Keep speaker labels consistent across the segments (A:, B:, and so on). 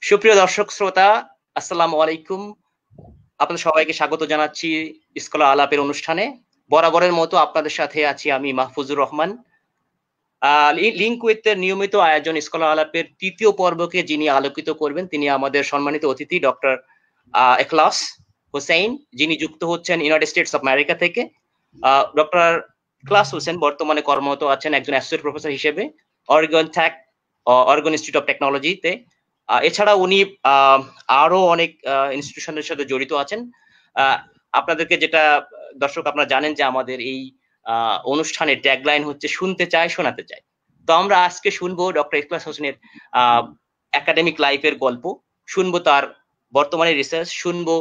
A: সুপ্রিয় দর্শক শ্রোতা, আসসালামু আলাইকুম। আপনাদের সবাইকে স্বাগত জানাচ্ছি স্কলার আলাপের অনুষ্ঠানে। বরাবরের মতো আপনাদের সাথে আছি আমি মাহফুজুর রহমান। লিংক উইথ এর নিয়মিত আয়োজন স্কলার আলাপের ৩য় পর্বকে যিনি আলোকিত করবেন তিনি আমাদের সম্মানিত অতিথি ডক্টর এখলাস হোসেন, যিনি যুক্ত হচ্ছেন ইউনাইটেড স্টেটস অফ আমেরিকা থেকে। ডক্টর এখলাস হোসেন বর্তমানে কর্মরত আছেন একজন অ্যাসোসিয়েট প্রফেসর হিসেবে অরেগন ইনস্টিটিউট অফ টেকনোলজিতে। এছাড়া উনি আরো অনেক ইনস্টিটিউশনের সাথে জড়িত আছেন। আপনাদেরকে যেটা দর্শক আপনারা জানেন যে আমাদের এই অনুষ্ঠানের ট্যাগলাইন হচ্ছে শুনতে চাই শোনাতে চাই। তো আমরা আজকে শুনবো ডক্টর এখলাস হোসেনের একাডেমিক লাইফের গল্প, শুনবো তার বর্তমানে রিসার্চ, শুনবো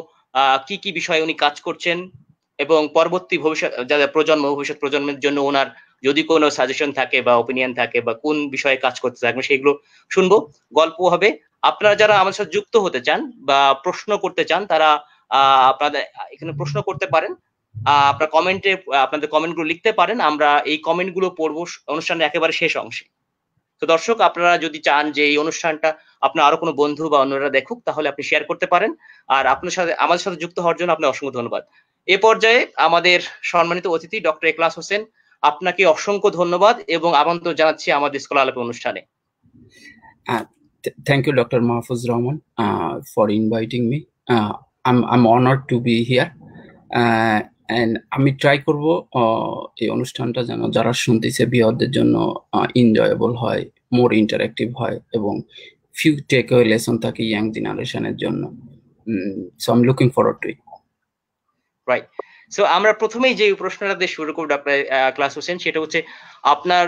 A: কি কি বিষয়ে উনি কাজ করছেন এবং পরবর্তী ভবিষ্যৎ যাদের ভবিষ্যৎ প্রজন্মের জন্য ওনার যদি কোনো সাজেশন থাকে বা ওপিনিয়ন থাকে বা কোন বিষয়ে কাজ করতে থাকবেন সেগুলো শুনবো, গল্প হবে। আপনারা যারা আমাদের সাথে যুক্ত হতে চান বা প্রশ্ন করতে চান তারা আপনাদের এখানে প্রশ্ন করতে পারেন। আপনার কমেন্টে আপনাদের কমেন্টগুলো লিখতে পারেন, আমরা এই কমেন্টগুলো পড়বো অনুষ্ঠানের একেবারে শেষ অংশে। তো দর্শক, আপনারা যদি চান যে এই অনুষ্ঠানটা আপনার আরো কোনো বন্ধু বা অন্যরা দেখুক তাহলে আপনি শেয়ার করতে পারেন। আর আপনার সাথে আমাদের সাথে যুক্ত হওয়ার জন্য আপনার অসংখ্য ধন্যবাদ। এ পর্যায়ে আমাদের সম্মানিত অতিথি ডক্টর এখলাস হোসেন, আপনাকে অসংখ্য ধন্যবাদ এবং আমন্ত্রণ জানাচ্ছি আমাদের স্কলার আলাপ অনুষ্ঠানে।
B: Thank you, Dr. Mahfuz Rahman, for inviting me. I'm honored to be here. And আমি ট্রাই করব এই অনুষ্ঠানটা যেন যারা শুনতেছে বিহারদের জন্য এনজয়েবল হয়, মোর ইন্টারেক্টিভ হয় এবং ফিউ টেক অ্যাওয়ে লেসন থাকে ইয়াং জেনারেশনের জন্য। So I am looking forward to it.
A: Right. So আমরা প্রথমেই যে প্রশ্নটা দিয়ে শুরু করব ডক্টর এখলাস হোসেন, সেটা হচ্ছে আপনার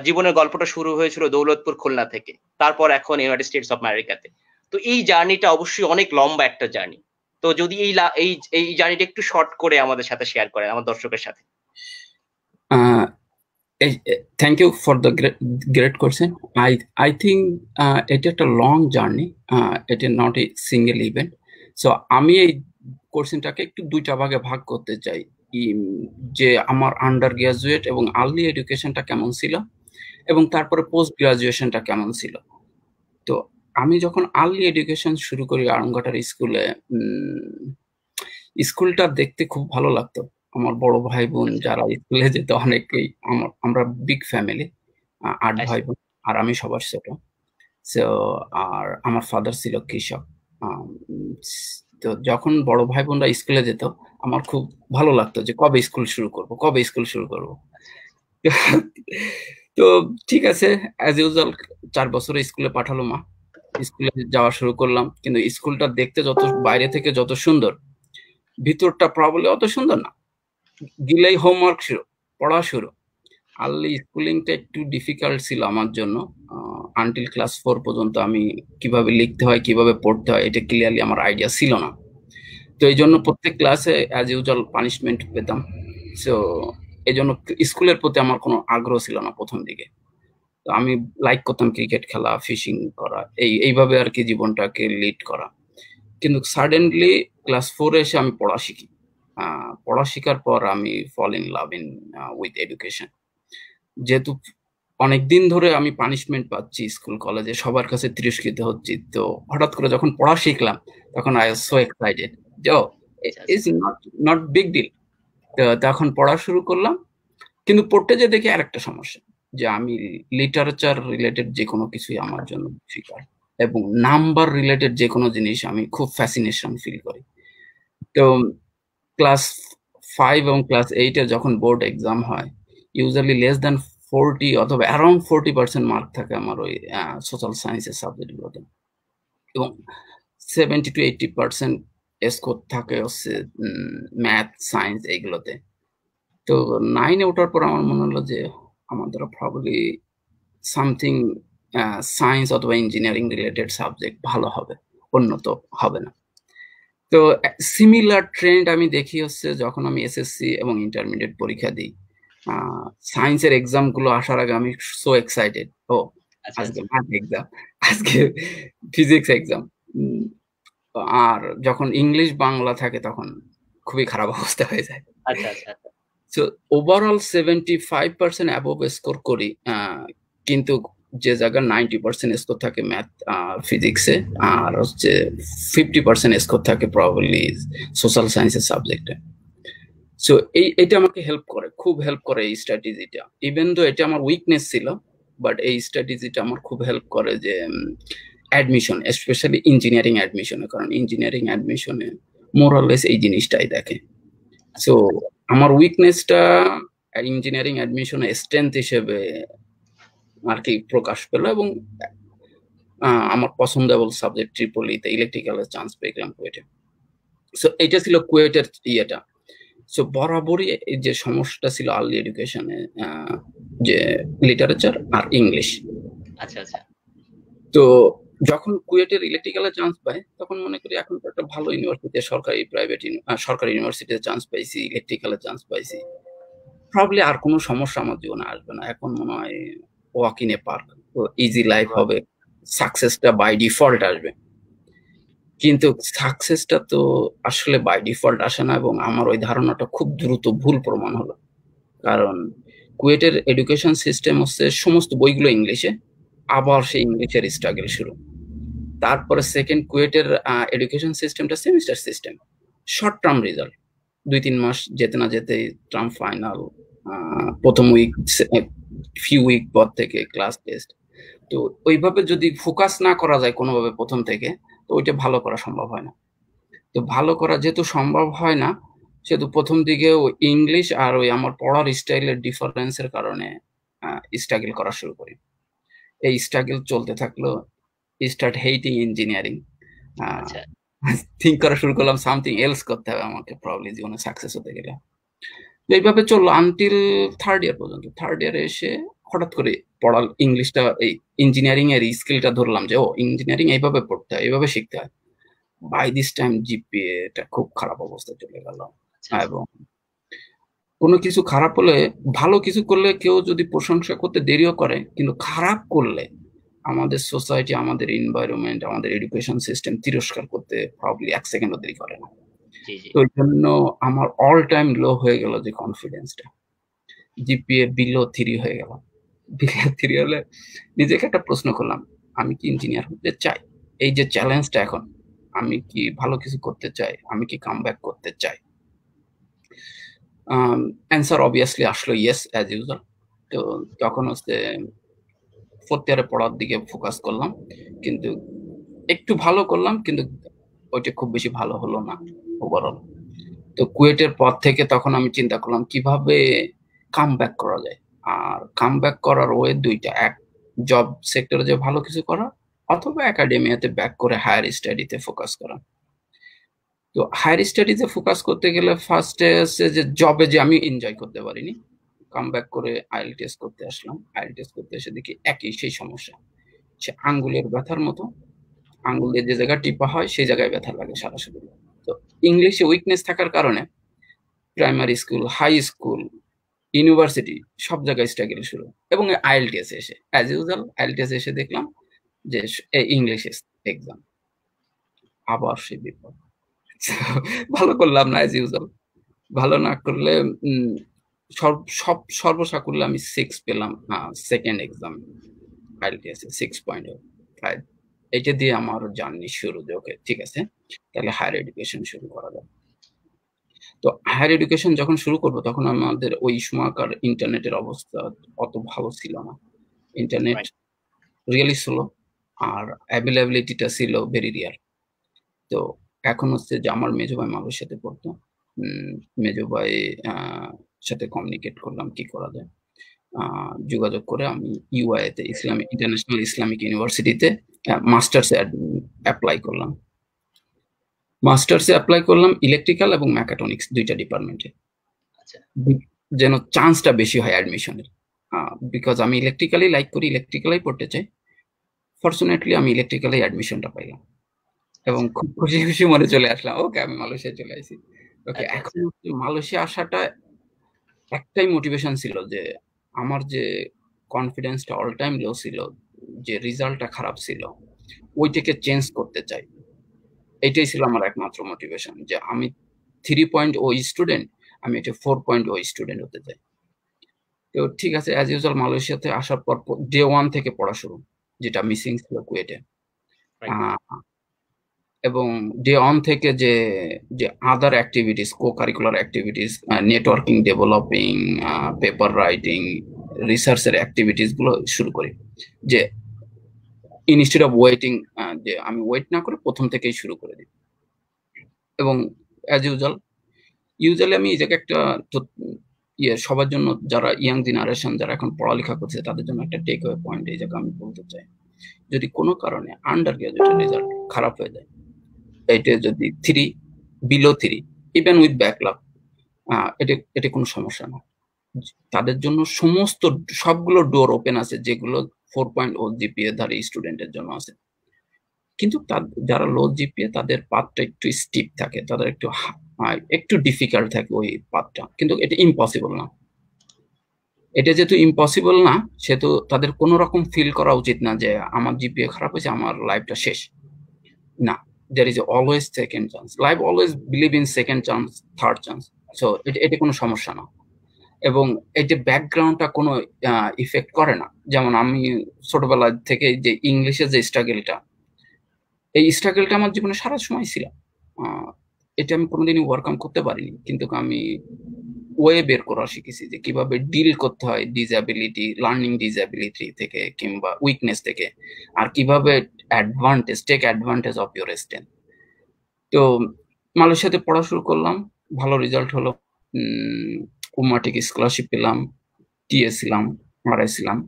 A: জীবনের গল্পটা শুরু হয়েছিল দৌলতপুর খুলনা থেকে, তারপর এখন ইউনাইটেড স্টেটস অফ আমেরিকাতে। তো এই জার্নিটা অবশ্যই অনেক লম্বা একটা জার্নি। তো যদি এই জার্নিটা একটু শর্ট করে আমাদের সাথে শেয়ার করেন, আমার দর্শকের সাথে।
B: Thank you for the great question. I think এটা একটা লং জার্নি, এটা not a single event. So আমি এই কোর্সটাকে একটু দুইটা ভাগে ভাগ করতে চাই, যে আমার আন্ডার গ্রাজুয়েট এবং আর্লি এডুকেশনটা কেমন ছিল এবং তারপরে পোস্ট গ্রাজুয়েশনটা কেমন ছিল। তো আমি যখন আর্লি এডুকেশন শুরু করি আড়ংঘাটার স্কুলে, স্কুলটা দেখতে খুব ভালো লাগতো। আমার বড় ভাই বোন যারা স্কুলে যেত অনেকেই, আমরা বিগ ফ্যামিলি, 8 ভাই বোন আর আমি সবার ছোট। সো আর আমার ফাদার ছিল কৃষক। তো যখন বড় ভাই বোনরা স্কুলে যেত আমার খুব ভালো লাগতো যে কবে স্কুল শুরু করব। তো ঠিক আছে, অ্যাজ ইউজুয়াল 4 বছরে স্কুলে পাঠালো মা, স্কুলে যাওয়া শুরু করলাম। কিন্তু স্কুলটা দেখতে যত বাইরে থেকে যত সুন্দর, ভিতরটা প্রবলি অত সুন্দর না। গেলেই হোমওয়ার্ক শুরু, পড়া শুরু। আর্লি স্কুলিংটা একটু ডিফিকাল্ট ছিল আমার জন্য। আনটিল ক্লাস 4 পর্যন্ত আমি কিভাবে লিখতে হয় কিভাবে পড়তে হয় এটা ক্লিয়ারলি আমার আইডিয়া ছিল না। তো এই জন্য প্রত্যেক ক্লাসে অ্যাজ ইউজুয়াল পানিশমেন্ট পেতাম। সো এই জন্য স্কুলের প্রতি আমার কোনো আগ্রহ ছিল না প্রথম দিকে। তো আমি লাইক করতাম ক্রিকেট খেলা, ফিশিং করা, এইভাবে আর কি জীবনটাকে লিড করা। কিন্তু সাডেনলি ক্লাস 4 এসে আমি পড়া শিখি। পড়া শেখার পর আমি fall in love in with education. যেহেতু অনেকদিন ধরে আমি পানিশমেন্ট পাচ্ছি স্কুল কলেজে, সবার কাছে তিরস্কৃত হচ্ছি, তো হঠাৎ করে যখন পড়া শিখলাম তখন আই ওয়াজ সো এক্সাইটেড যে ইজ নট বিগ ডিল। তো তখন পড়া শুরু করলাম। কিন্তু পড়তে যে দেখি আরেকটা সমস্যা, যে আমি লিটারেচার রিলেটেড যে কোনো কিছুই আমার জন্য ডিফিকাল্ট এবং নাম্বার রিলেটেড যে কোনো জিনিস আমি খুব ফ্যাসিনেশন ফিল করি। তো ক্লাস 5 এবং ক্লাস 8 এ যখন বোর্ড এক্সাম হয়, ইউজুয়ালি লেস দ্যান 40 অথবা অ্যারাউন্ড 40% মার্ক থাকে আমার ওই সোশ্যাল সায়েন্সের সাবজেক্টগুলোতে এবং 70 to 80% স্কোর থাকে হচ্ছে ম্যাথ, সায়েন্স এইগুলোতে। তো 9 এ ওঠার পর আমার মনে হলো যে আমার দ্বারা প্রবাবলি সামথিং সায়েন্স অথবা ইঞ্জিনিয়ারিং রিলেটেড সাবজেক্ট ভালো হবে, উন্নত হবে না। তো সিমিলার ট্রেন্ড আমি দেখি হচ্ছে যখন আমি এসএসসি এবং ইন্টারমিডিয়েট পরীক্ষা দিই। সায়েন্সের এক্সাম গুলো আসার আগে আমি সো এক্সাইটেড, আজকে ম্যাথ এক্সাম, আজকে ফিজিক্স এক্সাম। আর যখন ইংলিশ বাংলা থাকে তখন খুবই খারাপ অবস্থা হয়ে যায়। সো ওভারঅল 75% অ্যাবভ স্কোর করি, কিন্তু যে জায়গায় 90% স্কোর থাকে ম্যাথ ফিজিক্সে, আর হচ্ছে 50% স্কোর থাকে প্রবাবলি সোশ্যাল সায়েন্সের সাবজেক্টে। সো এটা আমাকে হেল্প করে, খুব হেল্প করে এই স্ট্র্যাটেজিটা। ইভেন দো এটা আমার উইকনেস ছিল, বাট এই স্ট্র্যাটেজিটা আমার খুব হেল্প করে যে অ্যাডমিশন, স্পেশালি ইঞ্জিনিয়ারিং অ্যাডমিশনে, কারণ ইঞ্জিনিয়ারিং অ্যাডমিশনে মোরাললেস এই জিনিসটাই দেখে। সো আমার উইকনেসটা ইঞ্জিনিয়ারিং অ্যাডমিশনে স্ট্রেংথ হিসেবে আর কি প্রকাশ পেল, এবং আমার পছন্দেবল সাবজেক্ট ট্রিপলিতে ইলেকট্রিক্যালের চান্স পেলাম কুয়েটে। সো এটা ছিল কুয়েটের ইয়েটা। সো বরাবরই এই যে সমস্যাটা ছিল আর্লি এডুকেশনে, যে লিটারেচার আর ইংলিশ।
A: আচ্ছা আচ্ছা।
B: তো যখন কুয়েটের ইলেকট্রিক্যালে চান্স পাই, তখন মনে করি এখন তো একটা ভালো ইউনিভার্সিটি, সরকারি ইউনিভার্সিটিতে চান্স পাইছি, ইলেকট্রিক্যালে চান্স পাইছি, প্রবলি আর কোনো সমস্যা আমার জীবনে আসবে না। এখন মনে হয় walk in a park, easy life হবে, সাকসেসটা বাই ডিফল্ট আসবে। কিন্তু সাকসেসটা তো আসলে বাই ডিফল্ট আসে না, এবং আমার ওই ধারণাটা খুব দ্রুত ভুল প্রমাণ হলো। কারণ কুয়েটের এডুকেশন সিস্টেম হচ্ছে সমস্ত বইগুলো ইংলিশে, আবার সেই ইংলিশের স্ট্রাগল শুরু। তারপরে সেকেন্ড, কুয়েটের এডুকেশন সিস্টেমটা semester system, short term result, 2-3 মাস যেতে না যেতে টার্ম ফাইনাল, প্রথম উইক, ফিউ উইক পর থেকে ক্লাস টেস্ট। তো ওইভাবে যদি ফোকাস না করা যায় কোনোভাবে প্রথম থেকে, তো ওইটা ভালো করা সম্ভব হয় না। তো ভালো করা যেহেতু সম্ভব হয় না, সেহেতু প্রথম দিকে ওই ইংলিশ আর ওই আমার পড়ার স্টাইলের ডিফারেন্সের কারণে স্ট্রাগল করা শুরু করি। এই স্ট্রাগল চলতে থাকলো, স্টার্ট হেইটিং ইঞ্জিনিয়ারিং, থিঙ্ক করা শুরু করলাম সামথিং এলস করতে হবে আমাকে প্রবলি জীবনে সাকসেস হতে গেলে। এইভাবে চললো আনটিল থার্ড ইয়ার পর্যন্ত। থার্ড ইয়ারে এসে হঠাৎ করে পড়াল ইংলিশটা, এই ইঞ্জিনিয়ারিং এর স্কিলটা ধরলাম যে ও ইঞ্জিনিয়ারিং এইভাবে পড়তে হয়, এইভাবে শিখতে হয়। বাই দিস টাইম জিপিএটা খুব খারাপ অবস্থা চলে গেল, এবং কোনো কিছু খারাপ হলে, ভালো কিছু করলে কেউ যদি প্রশংসা করতে দেরিও করে, কিন্তু খারাপ করলে আমাদের সোসাইটি, আমাদের এনভায়রনমেন্ট, আমাদের এডুকেশন সিস্টেম তিরস্কার করতে প্রবলি 1 সেকেন্ডও দেরি করে না। তো এই জন্য আমার অল টাইম লো হয়ে গেল যে কনফিডেন্সটা, জিপিএ বিলো 3 হয়ে গেল। বিলো 3 হলে নিজেকে একটা প্রশ্ন করলাম, আমি কি ইঞ্জিনিয়ার হতে চাই? এই যে চ্যালেঞ্জটা এখন, আমি কি ভালো কিছু করতে চাই, আমি কি কামব্যাক করতে চাই? অ্যান্সার অবভিয়াসলি আসলো ইয়েস, অ্যাজ ইউজুয়াল। তো তখন হচ্ছে ফোর্থ ইয়ারে পড়ার দিকে ফোকাস করলাম, কিন্তু একটু ভালো করলাম, কিন্তু ওইটা খুব বেশি ভালো হলো না ওভারঅল। তো কুয়েটের পর থেকে তখন আমি চিন্তা করলাম কিভাবে কামব্যাক করা যায়। আর কামব্যাক করার ওয়ে দুইটা, এক জব সেক্টরে যে ভালো কিছু করা, অথবা একাডেমিয়াতে ব্যাক করে হায়ার স্টাডিতে ফোকাস করা। তো হায়ার স্টাডিতে ফোকাস করতে গেলে ফার্স্টে হচ্ছে যে জবে যে আমি এনজয় করতে পারিনি, কামব্যাক করে আইএলটিএস করতে আসলাম। আইএলটিএস করতে এসে দেখি একই সেই সমস্যা, সে আঙ্গুলের ব্যথার মতো, আঙ্গুল দিয়ে যে জায়গায় টিপা হয় সেই জায়গায় ব্যথা লাগে সারা শরীরে। তো ইংলিশে উইকনেস থাকার কারণে primary school, high school, university সব জায়গায় স্ট্রাগল শুরু। এবং আইএলটিএস এসে অ্যাজ ইউজুয়াল আইএলটিএস এসে দেখলাম যে ইংলিশ এক্সাম, আবার সেই বিপদ। ভালো করলাম না অ্যাজ ইউজুয়াল। ভালো না করলে সর্বসাকুল্যে আমি 6 পেলাম সেকেন্ড এক্সাম আইএলটিএস 6.5। এটা দিয়ে আমার জার্নি শুরু, যে ওকে ঠিক আছে, তাহলে হায়ার এডুকেশন শুরু করা যাবে। তো হায়ার এডুকেশন যখন শুরু করবো, তখন আমাদের ওই সময়কার ইন্টারনেটের অবস্থা অত ভালো ছিল না। ইন্টারনেট রিয়েলি স্লো, আর অ্যাভেলেবিলিটিটা ছিল ভেরি রিয়ার। তো এখন হচ্ছে যে আমার মেজো ভাই মালয়েশিয়াতে পড়তো, মেজো ভাই সাথে কমিউনিকেট করলাম কি করা যায়। যোগাযোগ করে আমি ইউআইতে, ইসলামিক ইন্টারন্যাশনাল ইসলামিক ইউনিভার্সিটিতে মাস্টার্সে অ্যাপ্লাই করলাম। মাস্টার্সে অ্যাপ্লাই করলাম ইলেকট্রিক্যাল এবং মেকাট্রনিক্স দুইটা ডিপার্টমেন্টে, যেন চান্সটা বেশি হয় অ্যাডমিশনের। বিকজ আমি ইলেকট্রিক্যালি লাইক করি, ইলেকট্রিক্যালাই পড়তে চাই। ফরচুনেটলি আমি ইলেকট্রিক্যালে অ্যাডমিশনটা পাইলাম, এবং খুব খুশি খুশি মনে চলে আসলাম, ওকে আমি মালয়েশিয়া চলে আসি। ওকে, এখন মালয়েশিয়া আসাটা একটাই মোটিভেশন ছিল, যে আমার যে কনফিডেন্সটা অল টাইম লো ছিল, যে রেজাল্টটা খারাপ ছিল, ওইটাকে চেঞ্জ করতে চাই। এটাই ছিল আমার একমাত্র মোটিভেশন, যে আমি 3.0 স্টুডেন্ট, আমি একটা 4.0 স্টুডেন্ট হতে চাই। তো ঠিক আছে, অ্যাজ ইউজুয়াল মালয়েশিয়াতে আসার পর ডে 1 থেকে পড়া শুরু, যেটা মিসিং ছিল কুয়েটে। এবং ডে অন থেকে যে যে আদার অ্যাক্টিভিটিস, কো curricular activities, networking developing, paper writing, রিসার্চের অ্যাক্টিভিটিস গুলো শুরু করি। যে ইনস্টেড অফ ওয়েটিং, যে আমি ওয়েট না করে প্রথম থেকেই শুরু করে দিই। এবং অ্যাজ ইউজুয়ালি আমি এই জায়গায় একটা সবার জন্য, যারা ইয়াং জেনারেশন, যারা এখন পড়ালেখা করছে, তাদের জন্য একটা টেক ওয়ে পয়েন্ট এই জায়গায় আমি বলতে চাই। যদি কোনো কারণে আন্ডার গ্রাজুয়েটের রেজাল্ট খারাপ হয়ে যায়, এটা যদি 3 বিলো 3 ইভেন উইথ ব্যাকলগ, এটা কোনো সমস্যা না। তাদের জন্য সবগুলো ডোর ওপেন আছে, যেগুলো 4.0 জিপিএ ধারী স্টুডেন্টের জন্য আছে। কিন্তু যারা লো জিপিএ, তাদের পাথটা একটু স্টিপ থাকে, তাদের একটু ডিফিকাল্ট থাকে ওই পাথটা, কিন্তু এটা ইম্পসিবল না। এটা যেহেতু ইম্পসিবল না, সেহেতু তাদের কোনো রকম ফিল করা উচিত না যে আমার জিপিএ খারাপ হয়েছে, আমার লাইফটা শেষ। না, there is always second chance. Life always believe in second chance, third chance. So এটা কোনো সমস্যা না। এবং এই যে ব্যাকগ্রাউন্ডটা কোনো ইফেক্ট করে না। যেমন আমি ছোটবেলা থেকে যে ইংলিশের যে স্ট্রাগলটা, এই স্ট্রাগলটা আমার জীবনে সারা সময় ছিল। এটা আমি কোনোদিনই ওভারকাম করতে পারিনি, কিন্তু আমি ওয়ে বের করা শিখেছি যে কিভাবে ডিল করতে হয় ডিসএবিলিটি, লার্নিং ডিসএবিলিটি থেকে কিংবা উইকনেস থেকে, আর কিভাবে take advantage of your strength. তো মালয়েশিয়াতে পড়া শুরু করলাম, ভালো রেজাল্ট হলো, উমাটিক স্কলারশিপ পেলাম, টিএ ছিলাম, আরআই ছিলাম।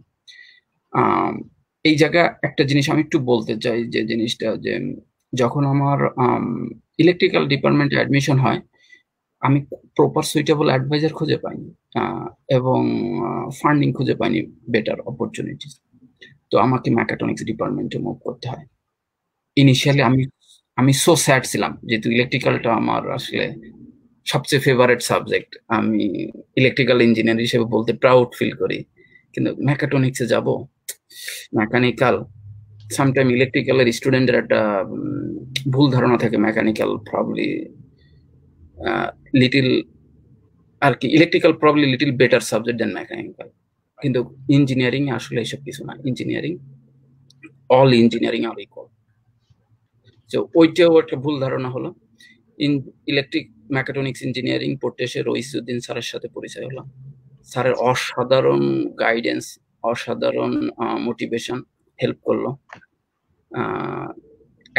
B: এই জায়গায় একটা জিনিস আমি একটু বলতে চাই, যে জিনিসটা যে যখন আমার ইলেকট্রিক্যাল ডিপার্টমেন্টে অ্যাডমিশন হয়, আমি প্রপার সুইটেবল অ্যাডভাইজার খুঁজে পাইনি, এবং ফান্ডিং খুঁজে পাইনি, বেটার অপরচুনিটিস। তো আমাকে মেকাট্রনিক্স ডিপার্টমেন্টে মুভ করতে হয়। ইনিশিয়ালি আমি সো স্যাড ছিলাম, যেহেতু ইলেকট্রিক্যালটা আমার আসলে সবচেয়ে ফেভারিট সাবজেক্ট। আমি ইলেকট্রিক্যাল ইঞ্জিনিয়ার হিসেবে বলতে প্রাউড ফিল করি, কিন্তু মেকাট্রনিক্সে যাব, মেকানিক্যাল, সামটাইম ইলেকট্রিক্যালের স্টুডেন্টের একটা ভুল ধারণা থাকে, মেকানিক্যাল প্রবলি লিটিল আর কি, electrical probably little better subject than mechanical. কিন্তু ইঞ্জিনিয়ারিং এ আসলে এসব কিছু না। All engineering are equal. তো ওইটাও একটা ভুল ধারণা হলো। ইলেকট্রিক মেকাট্রনিক্স ইঞ্জিনিয়ারিং পড়তে এসে রইসুদ্দিন স্যারের সাথে পরিচয় হলো। স্যারের অসাধারণ গাইডেন্স, অসাধারণ মোটিভেশন হেল্প করলো।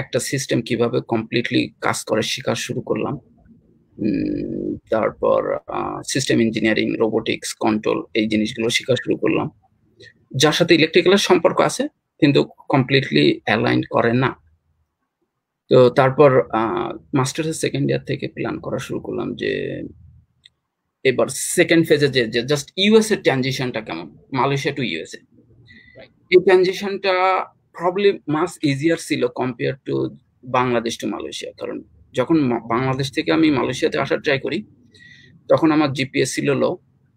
B: একটা সিস্টেম কিভাবে কমপ্লিটলি কাজ করে শেখা শুরু করলাম। তারপর সিস্টেম ইঞ্জিনিয়ারিং, রোবোটিক্স, কন্ট্রোল, এই জিনিসগুলো শেখা শুরু করলাম, যার সাথে ইলেকট্রিক্যালের সম্পর্ক আছে কিন্তু কমপ্লিটলি অ্যালাইন করে না। তো তারপর মাস্টার্সের সেকেন্ড ইয়ার থেকে প্ল্যান করা শুরু করলাম যে এবার সেকেন্ড ফেজে যে জাস্ট ইউএস এর ট্রানজিশনটা কেমন, মালয়েশিয়া টু ইউএসএ। এই ট্রানজিশনটা প্রবলি মাস ইজিয়ার ছিল compare to Bangladesh to Malaysia. কারণ যখন বাংলাদেশ থেকে আমি মালয়েশিয়াতে আসার ট্রাই করি, তখন আমার জিপিএ ছিল লো,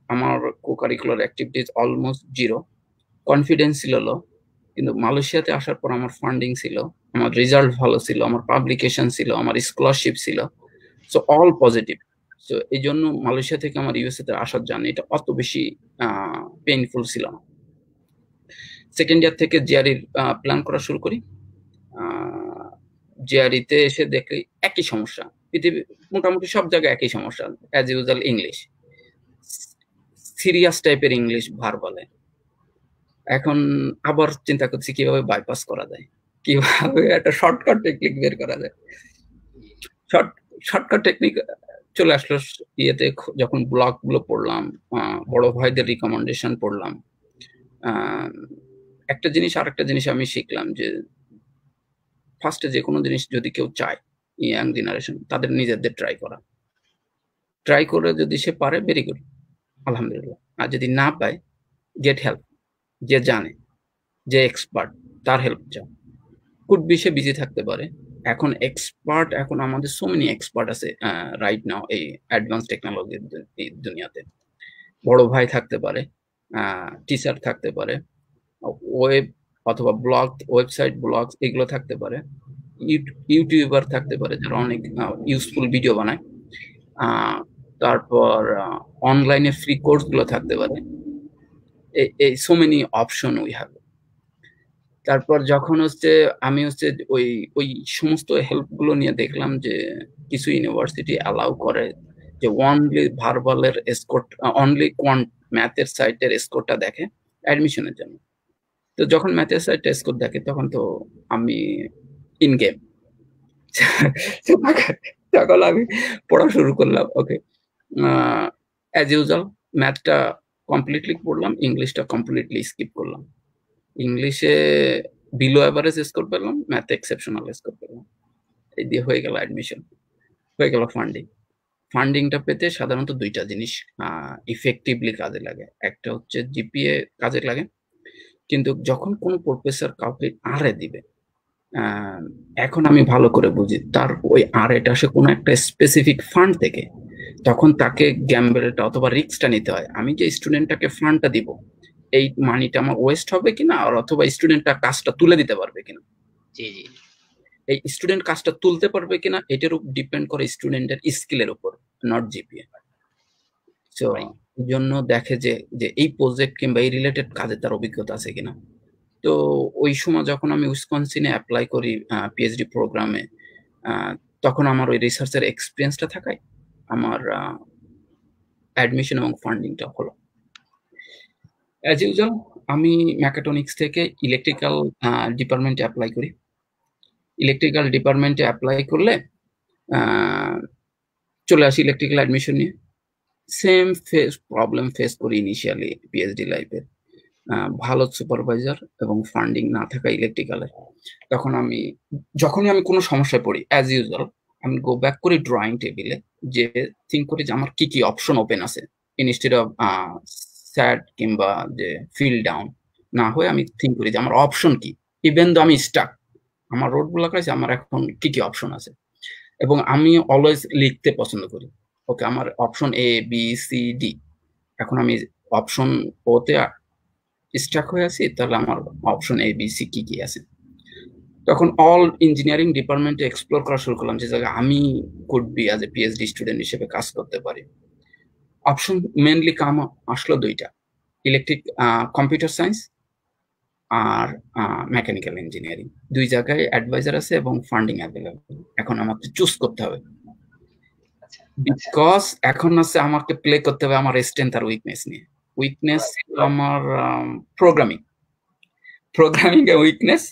B: আমার কো-কারিকুলার অ্যাক্টিভিটিস অলমোস্ট 0, কনফিডেন্স ছিল লো। কিন্তু মালয়েশিয়াতে আসার পর আমার ফান্ডিং ছিল, আমার রেজাল্ট ভালো ছিল, আমার পাবলিকেশন ছিল, আমার স্কলারশিপ ছিল, সো অল পজিটিভ। সো এই জন্য মালয়েশিয়া থেকে আমার ইউএসএ তে আসার জার্নি এটা অত বেশি পেইনফুল ছিল না। সেকেন্ড ইয়ার থেকে জিআরই প্ল্যান করা শুরু করি। জিআরইতে এসে দেখি একই সমস্যা, পৃথিবী মোটামুটি সব জায়গায় একই সমস্যা, অ্যাজ ইউজুয়াল ইংলিশ, সিরিয়াস টাইপের ইংলিশ ভার্বালে। এখন আবার চিন্তা করছি কিভাবে বাইপাস করা যায়, কিভাবে একটা শর্টকাট টেকনিক বের করা যায়। শর্টকাট টেকনিক চলে আসলো ইয়েতে, যখন ব্লগ গুলো পড়লাম, বড় ভাইদের রিকমেন্ডেশন পড়লাম। একটা জিনিস আরেকটা জিনিস আমি শিখলাম যে ফার্স্টে যে কোনো জিনিস যদি কেউ চায়, ইয়াং জেনারেশন, তাদের নিজেদের ট্রাই করে যদি সে পারে, ভেরি গুড, আলহামদুলিল্লাহ। আর যদি না পায়, গেট হেল্প, যে জানে, যে এক্সপার্ট, তার হেল্প চাও। কুড বি সে বিজি থাকতে পারে। এখন আমাদের সো মেনি এক্সপার্ট আছে রাইট নাও এই অ্যাডভান্স টেকনোলজির দুনিয়াতে। বড় ভাই থাকতে পারে, টিচার থাকতে পারে, ওয়েব অথবা ওয়েবসাইট ব্লগ এগুলো থাকতে পারে, ইউটিউবার থাকতে পারে যারা অনেক ইউজফুল ভিডিও বানায়, তারপর অনলাইনে ফ্রি কোর্স গুলো থাকতে পারে। So many option we have. তারপর যখন হচ্ছে আমি হচ্ছে ওই সমস্ত হেল্প গুলো নিয়ে দেখলাম যে কিছু ইউনিভার্সিটি অ্যালাউ করে যে অনলি ভার্বালের স্কোর, অনলি কোয়ান্ট ম্যাথের সাইটের স্কোরটা দেখে অ্যাডমিশনের জন্য। তো যখন ম্যাথের সাইট স্কোর দেখে তখন তো আমি ইন গেম। তখন আমি পড়া শুরু করলাম। ওকে, অ্যাজ ইউজুয়াল ম্যাথটা কমপ্লিটলি পড়লাম, ইংলিশটা কমপ্লিটলি স্কিপ করলাম। ইংলিশে বিলো অ্যাভারেজ স্কোর পেলাম, ম্যাথে এক্সেপশনাল স্কোর পেলাম। এই দিয়ে হয়ে গেল অ্যাডমিশন, হয়ে গেল ফান্ডিং। ফান্ডিংটা পেতে সাধারণত দুইটা জিনিস ইফেক্টিভলি কাজে লাগে। একটা হচ্ছে জিপিএ কাজে লাগে, কিন্তু যখন কোনো প্রফেসর কাউকে আরে দিবে, এখন আমি ভালো করে বুঝি তার ওই আরেটা আসে কোনো একটা স্পেসিফিক ফান্ড থেকে, তখন তাকে গ্যাম্বলটা অথবা রিস্কটা নিতে হয়। আমি যে স্টুডেন্টটাকে ফান্ডটা দিব, এই মানিটা আমার ওয়েস্ট হবে কিনা, আর অথবা স্টুডেন্টটা কাজটা তুলে দিতে পারবে কিনা।
A: জি জি।
B: এই স্টুডেন্ট কাজটা তুলতে পারবে কিনা এটার উপর ডিপেন্ড করে স্টুডেন্টের স্কিলের উপর, নট জিপিএ। সো এই জন্য দেখে যে এই প্রজেক্ট কিংবা এই রিলেটেড কাজে তার অভিজ্ঞতা আছে কিনা। তো ওই সময় যখন আমি উইসকনসিনে অ্যাপ্লাই করি পিএইচডি প্রোগ্রামে, তখন আমার ওই রিসার্চের এক্সপিরিয়েন্সটা থাকায় আমার অ্যাডমিশন এবং ফান্ডিংটা হলো। অ্যাজ ইউজুয়াল আমি ম্যাকাট্রনিক্স থেকে ইলেকট্রিক্যাল ডিপার্টমেন্টে অ্যাপ্লাই করি। ইলেকট্রিক্যাল ডিপার্টমেন্টে অ্যাপ্লাই করলে চলে আসি ইলেকট্রিক্যাল অ্যাডমিশন নিয়ে। সেম প্রবলেম ফেস করি ইনিশিয়ালি পিএইচডি লাইফে। ভালো সুপারভাইজার এবং ফান্ডিং না থাকা ইলেকট্রিক্যালের। তখন যখনই আমি কোনো সমস্যায় পড়ি, অ্যাজ ইউজুয়াল আমি গো ব্যাক করি ড্রয়িং টেবিলে, যে থিঙ্ক করি যে আমার কি কি অপশন ওপেন আছে, ইনস্টেড অফ স্যাড কিংবা যে ফিল ডাউন না হয়ে আমি থিঙ্ক করি যে আমার অপশন কি, ইভেন দো আমি স্টাক, আমার রোড ব্লক আছে, আমার এখন কি কি অপশন আছে। এবং আমি অলওয়েজ লিখতে পছন্দ করি, ওকে আমার option A B C D, এখন আমি অপশন ওতে স্টাক হয়ে আছি, তাহলে আমার অপশন এ বি সি কি কি আছে। তখন অল ইঞ্জিনিয়ারিং ডিপার্টমেন্টে এক্সপ্লোর করা শুরু করলাম যে জায়গায় আমি could be as a PhD student হিসেবে কাজ করতে পারি। অপশন মেনলি কাম আসলো দুইটা, কম্পিউটার সায়েন্স আর মেকানিক্যাল ইঞ্জিনিয়ারিং। দুই জায়গায় অ্যাডভাইজার আছে এবং ফান্ডিং অ্যাভেলেবল। এখন আমাকে চুজ করতে হবে, বিকজ এখন আছে আমাকে প্লে করতে হবে আমার স্ট্রেংথ আর উইকনেস নিয়ে। উইকনেস আমার প্রোগ্রামিং এ উইকনেস,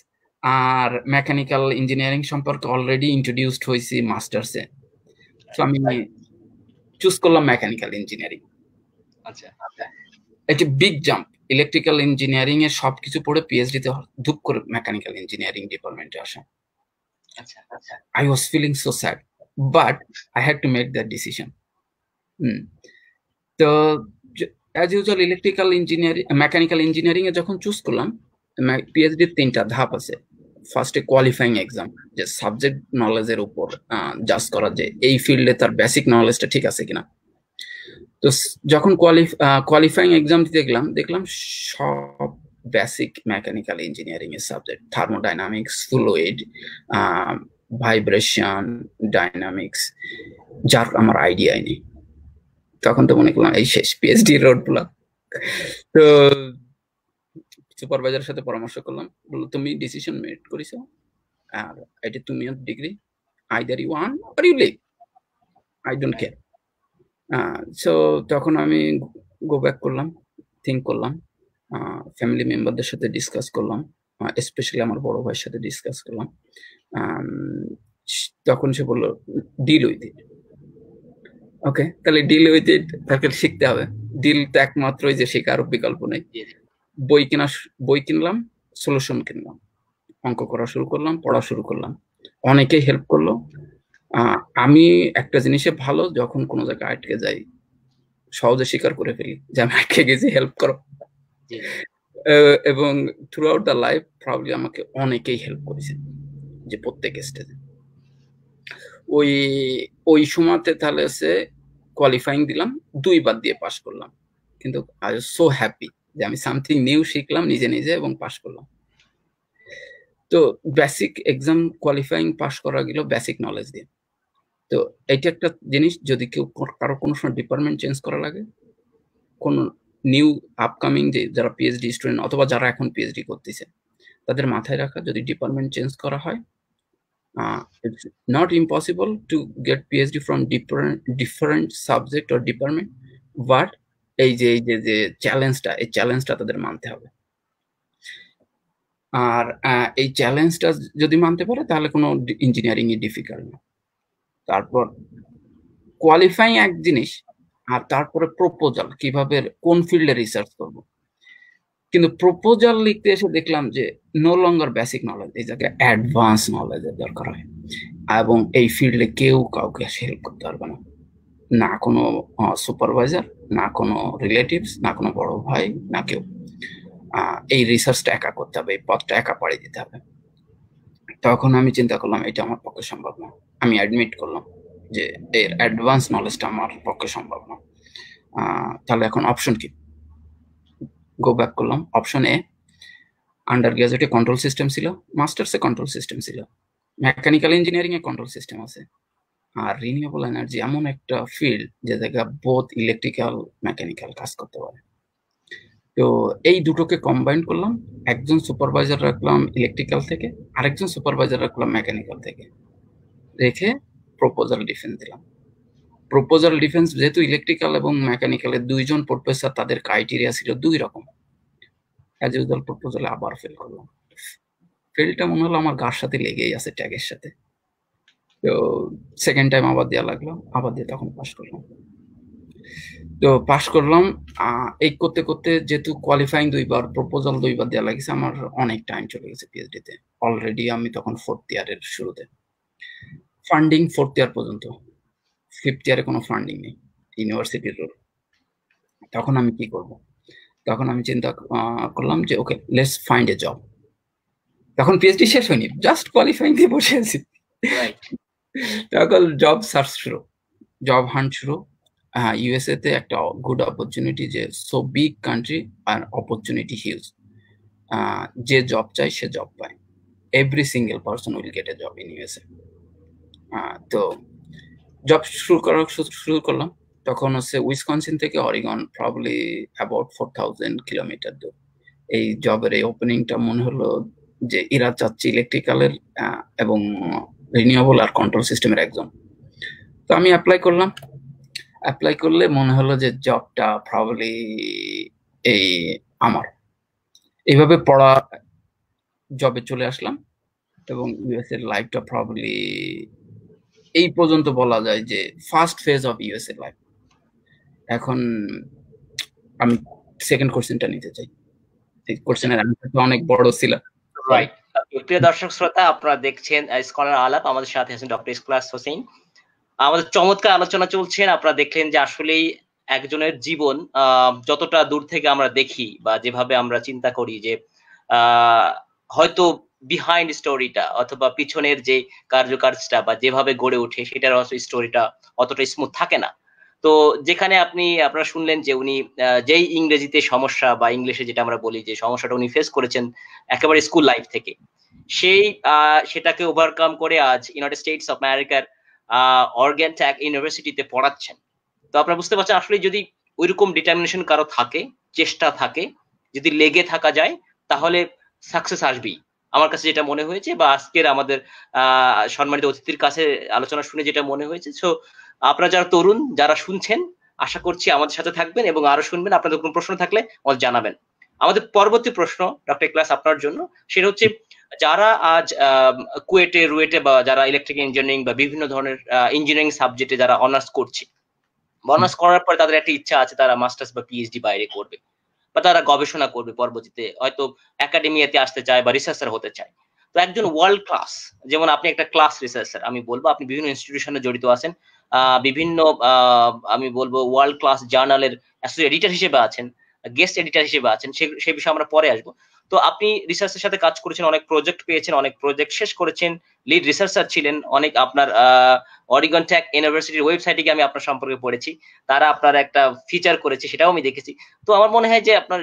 B: আর মেকানিক্যাল ইঞ্জিনিয়ারিং সম্পর্কে অলরেডি ইন্ট্রোডিউসড হয়েছি মাস্টার্সে। তো আমি চুজ করলাম মেকানিক্যাল ইঞ্জিনিয়ারিং।
A: আচ্ছা,
B: একটি বিগ জাম্প, ইলেকট্রিক্যাল ইঞ্জিনিয়ারিং এর সবকিছু পড়ে পিএইচডি তে ধুপ করে মেকানিক্যাল ইঞ্জিনিয়ারিং ডিপার্টমেন্টে আসা। I was feeling so sad, but I had to make that decision. তো as usual electrical engineering, mechanical engineering এ যখন চুজ করলাম, পিএইচডি 3টা ধাপ আছে। ফার্স্টে কোয়ালিফাইং এক্সাম, যে সাবজেক্ট নলেজের উপর জাজ করা যে এই ফিল্ডে তার বেসিক নলেজটা ঠিক আছে কিনা। তো যখন কোয়ালিফাইং এক্সাম দিতে দেখলাম সব বেসিক মেকানিক্যাল ইঞ্জিনিয়ারিং এর subject, thermodynamics, fluid, vibration, dynamics, যার আমার আইডিয়াই নেই। তখন তো মনে করলাম এই শেষ, পিএইচডি রোড ব্লক। তো সুপারভাইজারের সাথে পরামর্শ করলাম, বললো তুমি ডিসিশন মেড করেছো, আর এটা তুমি degree, either you want or you leave, I don't care. So তখন আমি গো ব্যাক করলাম, থিঙ্ক করলাম, ফ্যামিলি মেম্বারদের সাথে ডিসকাস করলাম, স্পেশালি আমার বড় ভাইয়ের সাথে ডিসকাস করলাম। তখন সে বললো ডিল উইথ ইট। ওকে, তাহলে ডিল উইথ ইট, তাকে শিখতে হবে। ডিল তো একমাত্রই যে শেখার বিকল্প নেই। বই কিনলাম, সলিউশন কিনলাম, অঙ্ক করা শুরু করলাম, পড়া শুরু করলাম। অনেকেই হেল্প করলো। আমি একটা জিনিসে ভালো, যখন কোনো জায়গায় আটকে যাই সহজে স্বীকার করে ফেলি যে আমি আটকে গেছি, হেল্প করো। এবং through out the life probably আমাকে অনেকেই হেল্প করেছে, যে প্রত্যেক স্টেজে। ওই সময়তে তাহলে সে কোয়ালিফাইং দিলাম, 2 বার দিয়ে পাস করলাম, কিন্তু আই ওয়াজ সো হ্যাপি যে আমি সামথিং নিউ শিখলাম নিজে নিজে এবং পাস করলাম। তো বেসিক এক্সাম কোয়ালিফাইং পাস করা গেল বেসিক নলেজ দিয়ে। তো এটা একটা জিনিস, যদি কারো কোনো সময় ডিপার্টমেন্ট চেঞ্জ করা লাগে, কোনো নিউ আপকামিং যে যারা পিএইচডি স্টুডেন্ট অথবা যারা এখন পিএইচডি করতেছে তাদের মাথায় রাখা, যদি ডিপার্টমেন্ট চেঞ্জ করা হয়, it's not impossible to get PhD from different subject or department, but এই যে চ্যালেঞ্জটা তাদের মানতে হবে। আর এই চ্যালেঞ্জটা যদি মানতে পারে তাহলে কোনো ইঞ্জিনিয়ারিং ডিফিকাল্ট না। তারপর কোয়ালিফাইং এক জিনিস, আর তারপরে প্রপোজাল, কিভাবে কোন ফিল্ডে রিসার্চ করব। কিন্তু প্রপোজাল লিখতে এসে দেখলাম যে নো লঙ্গার বেসিক নলেজ, এই জায়গায় অ্যাডভান্স নলেজের দরকার হয়, এবং এই ফিল্ডে কেউ কাউকে হেল্প করতে পারবে না, না কোনো সুপারভাইজার, না কোনো রিলেটিভস, না কোনো বড় ভাই, না কেউ। এই রিসার্চটা একা করতে হবে, এই পথটা একা পাড়ি দিতে হবে। তখন আমি চিন্তা করলাম এটা আমার পক্ষে সম্ভব না। আমি অ্যাডমিট করলাম যে এর অ্যাডভান্স নলেজটা আমার পক্ষে সম্ভব না। তাহলে এখন অপশন কি? গো ব্যাক করলাম। অপশন এ, আন্ডার গ্রাজুয়েটে কন্ট্রোল সিস্টেম ছিল, মাস্টার্সে কন্ট্রোল সিস্টেম ছিল, মেকানিক্যাল ইঞ্জিনিয়ারিং এ কন্ট্রোল সিস্টেম আছে। আর রিনিউয়েবল এনার্জি এমন একটা ফিল্ড যে জায়গায় বোথ ইলেকট্রিক্যাল মেকানিক্যাল কাজ করতে পারে। তো এই দুটোকে কম্বাইন করলাম, একজন সুপারভাইজার রাখলাম ইলেকট্রিক্যাল থেকে, আরেকজন সুপারভাইজার রাখলাম মেকানিক্যাল থেকে, রেখে প্রপোজাল ডিফেন্স দিলাম। প্রপোজাল ডিফেন্স যেহেতু ইলেকট্রিক্যাল এবং মেকানিক্যালের দুইজন প্রফেসর, তাদের ক্রাইটেরিয়া ছিল দুই রকম। অ্যাজ ইউজুয়াল প্রপোজালে আবার ফেল করলাম। ফেলটা মনে হলো আমার গার সাথে লেগেই আছে, ট্যাগের সাথে। তো সেকেন্ড টাইম আবার দেওয়া লাগলো, আবার দিয়ে তখন পাস করলাম। তো পাস করলাম। এই করতে করতে যেহেতু কোয়ালিফাইং দুইবার, প্রপোজাল দুইবার দেওয়া লাগছে, আমার অনেক টাইম চলে গেছে পিএইচডিতে। অলরেডি আমি তখন 4th ইয়ারের শুরুতে, ফান্ডিং 4th ইয়ার পর্যন্ত, 5th ইয়ারে কোনো ফান্ডিং নেই, ইউনিভার্সিটির রোল। তখন আমি কি করব? তখন আমি চিন্তা করলাম যে ওকে, লেটস ফাইন্ড এ জব। তখন পিএইচডি শেষ হয়নি, জাস্ট কোয়ালিফাইং দিয়ে বসে আছি। তখন জব সার্চ শুরু, জব হান্ট শুরু। ইউএসএ তে একটা গুড অপরচুনিটি, যে সো বিগ কান্ট্রি আর অপরচুনিটি হিউজ। যে জব চাই সে জব পায়, every single person will get A job in USA. তো জব শুরু করলাম। তখন হচ্ছে উইসকনসিন থেকে অরিগন, প্রবাবলি অ্যাবাউট 4000 কিলোমিটার দূর। এই জবের এই ওপেনিংটা মনে হলো যে এরা চাচ্ছে ইলেকট্রিক্যালের এবং রিনিউয়েবল আর কন্ট্রোল সিস্টেমের একজন। তো আমি অ্যাপ্লাই করলাম। অ্যাপ্লাই করলে মনে হলো যে জবটা প্রবাবলি এই আমার। এইভাবে পড়া জবে চলে আসলাম, এবং ইউএস এর লাইফটা প্রবাবলি এই পর্যন্ত বলা যায় যে ফার্স্ট ফেজ অফ ইউএস এর লাইফ। এখন আমি সেকেন্ড কোশ্চেনটা নিতে চাই। এই কোশ্চেনের অ্যানসারটা অনেক বড় ছিল।
A: রাইট। প্রিয় দর্শক শ্রোতা, আপনারা দেখছেন স্কলার আলাপ, আমাদের সাথে আছেন ডক্টর ইখলাস হোসেন। আমাদের চমৎকার আলোচনা চলছেন। আপনারা দেখলেন যে আসলেই একজনের জীবন যতটা দূর থেকে আমরা দেখি বা যেভাবে আমরা চিন্তা করি যে হয়তো বিহাইন্ড স্টোরিটা অথবা পিছনের যে কার্যকার্যটা বা যেভাবে গড়ে ওঠে সেটার স্টোরিটা অতটা স্মুথ থাকে না। তো যেখানে আপনারা শুনলেন যে উনি যেই ইংরেজিতে সমস্যা বা ইংলিশে যেটা আমরা বলি যে সমস্যাটা উনি ফেস করেছেন একেবারে স্কুল লাইফ থেকে, সেটাকে ওভারকাম করে আজ ইউনাইটেড স্টেটস অফ আমেরিকার অর্গান টেক ইউনিভার্সিটিতে পড়াচ্ছেন। তো আপনারা বুঝতে পারছেন আসলে যদি ওইরকম ডিটারমিনেশন কারো থাকে, চেষ্টা থাকে, যদি লেগে থাকা যায় তাহলে সাকসেস আসবেই। আমার কাছে যেটা মনে হয়েছে বা আজকের আমাদের সম্মানিত অতিথির কাছে আলোচনা শুনে যেটা মনে হয়েছে। সো আপনারা যারা তরুণ, যারা শুনছেন, আশা করছি আমাদের সাথে থাকবেন এবং আরো শুনবেন। আপনাদের কোনো প্রশ্ন থাকলে আমাদের জানাবেন। আমাদের পরবর্তী প্রশ্ন ডক্টর ইখলাস আপনার জন্য, সেটা হচ্ছে যারা আজ কুয়েটে, রুয়েটে বা যারা ইলেকট্রিক্যাল ইঞ্জিনিয়ারিং বা বিভিন্ন ধরনের ইঞ্জিনিয়ারিং সাবজেক্টে যারা অনার্স করছে, অনার্স করার পর তাদের একটা ইচ্ছা আছে তারা মাস্টার্স বা পিএইচডি বাইরে করবে বা তারা গবেষণা করবে, পরবর্তীতে হয়তো একাডেমিয়াতে আসতে চায় বা রিসার্চার হতে চায়। তো একজন ওয়ার্ল্ড ক্লাস, যেমন আপনি একটা ক্লাস রিসার্চার, আমি বলবো আপনি বিভিন্ন ইনস্টিটিউশনে জড়িত আছেন, বিভিন্ন আমি বলবো ওয়ার্ল্ড ক্লাস জার্নালের এডিটর হিসেবে আছেন, গেস্ট এডিটর হিসেবে আছেন, সেই বিষয়ে আমরা পরে আসবো। তো আপনি রিসার্চের সাথে কাজ করেছেন, অনেক প্রজেক্ট পেয়েছেন, অনেক প্রজেক্ট শেষ করেছেন, লিড রিসার্চার ছিলেন অনেক। আপনার অরিগন টেক ইউনিভার্সিটির ওয়েবসাইটে গিয়ে আমি আপনার সম্পর্কে পড়েছি, তারা আপনার একটা ফিচার করেছে, সেটাও আমি দেখেছি। তো আমার মনে হয় যে আপনার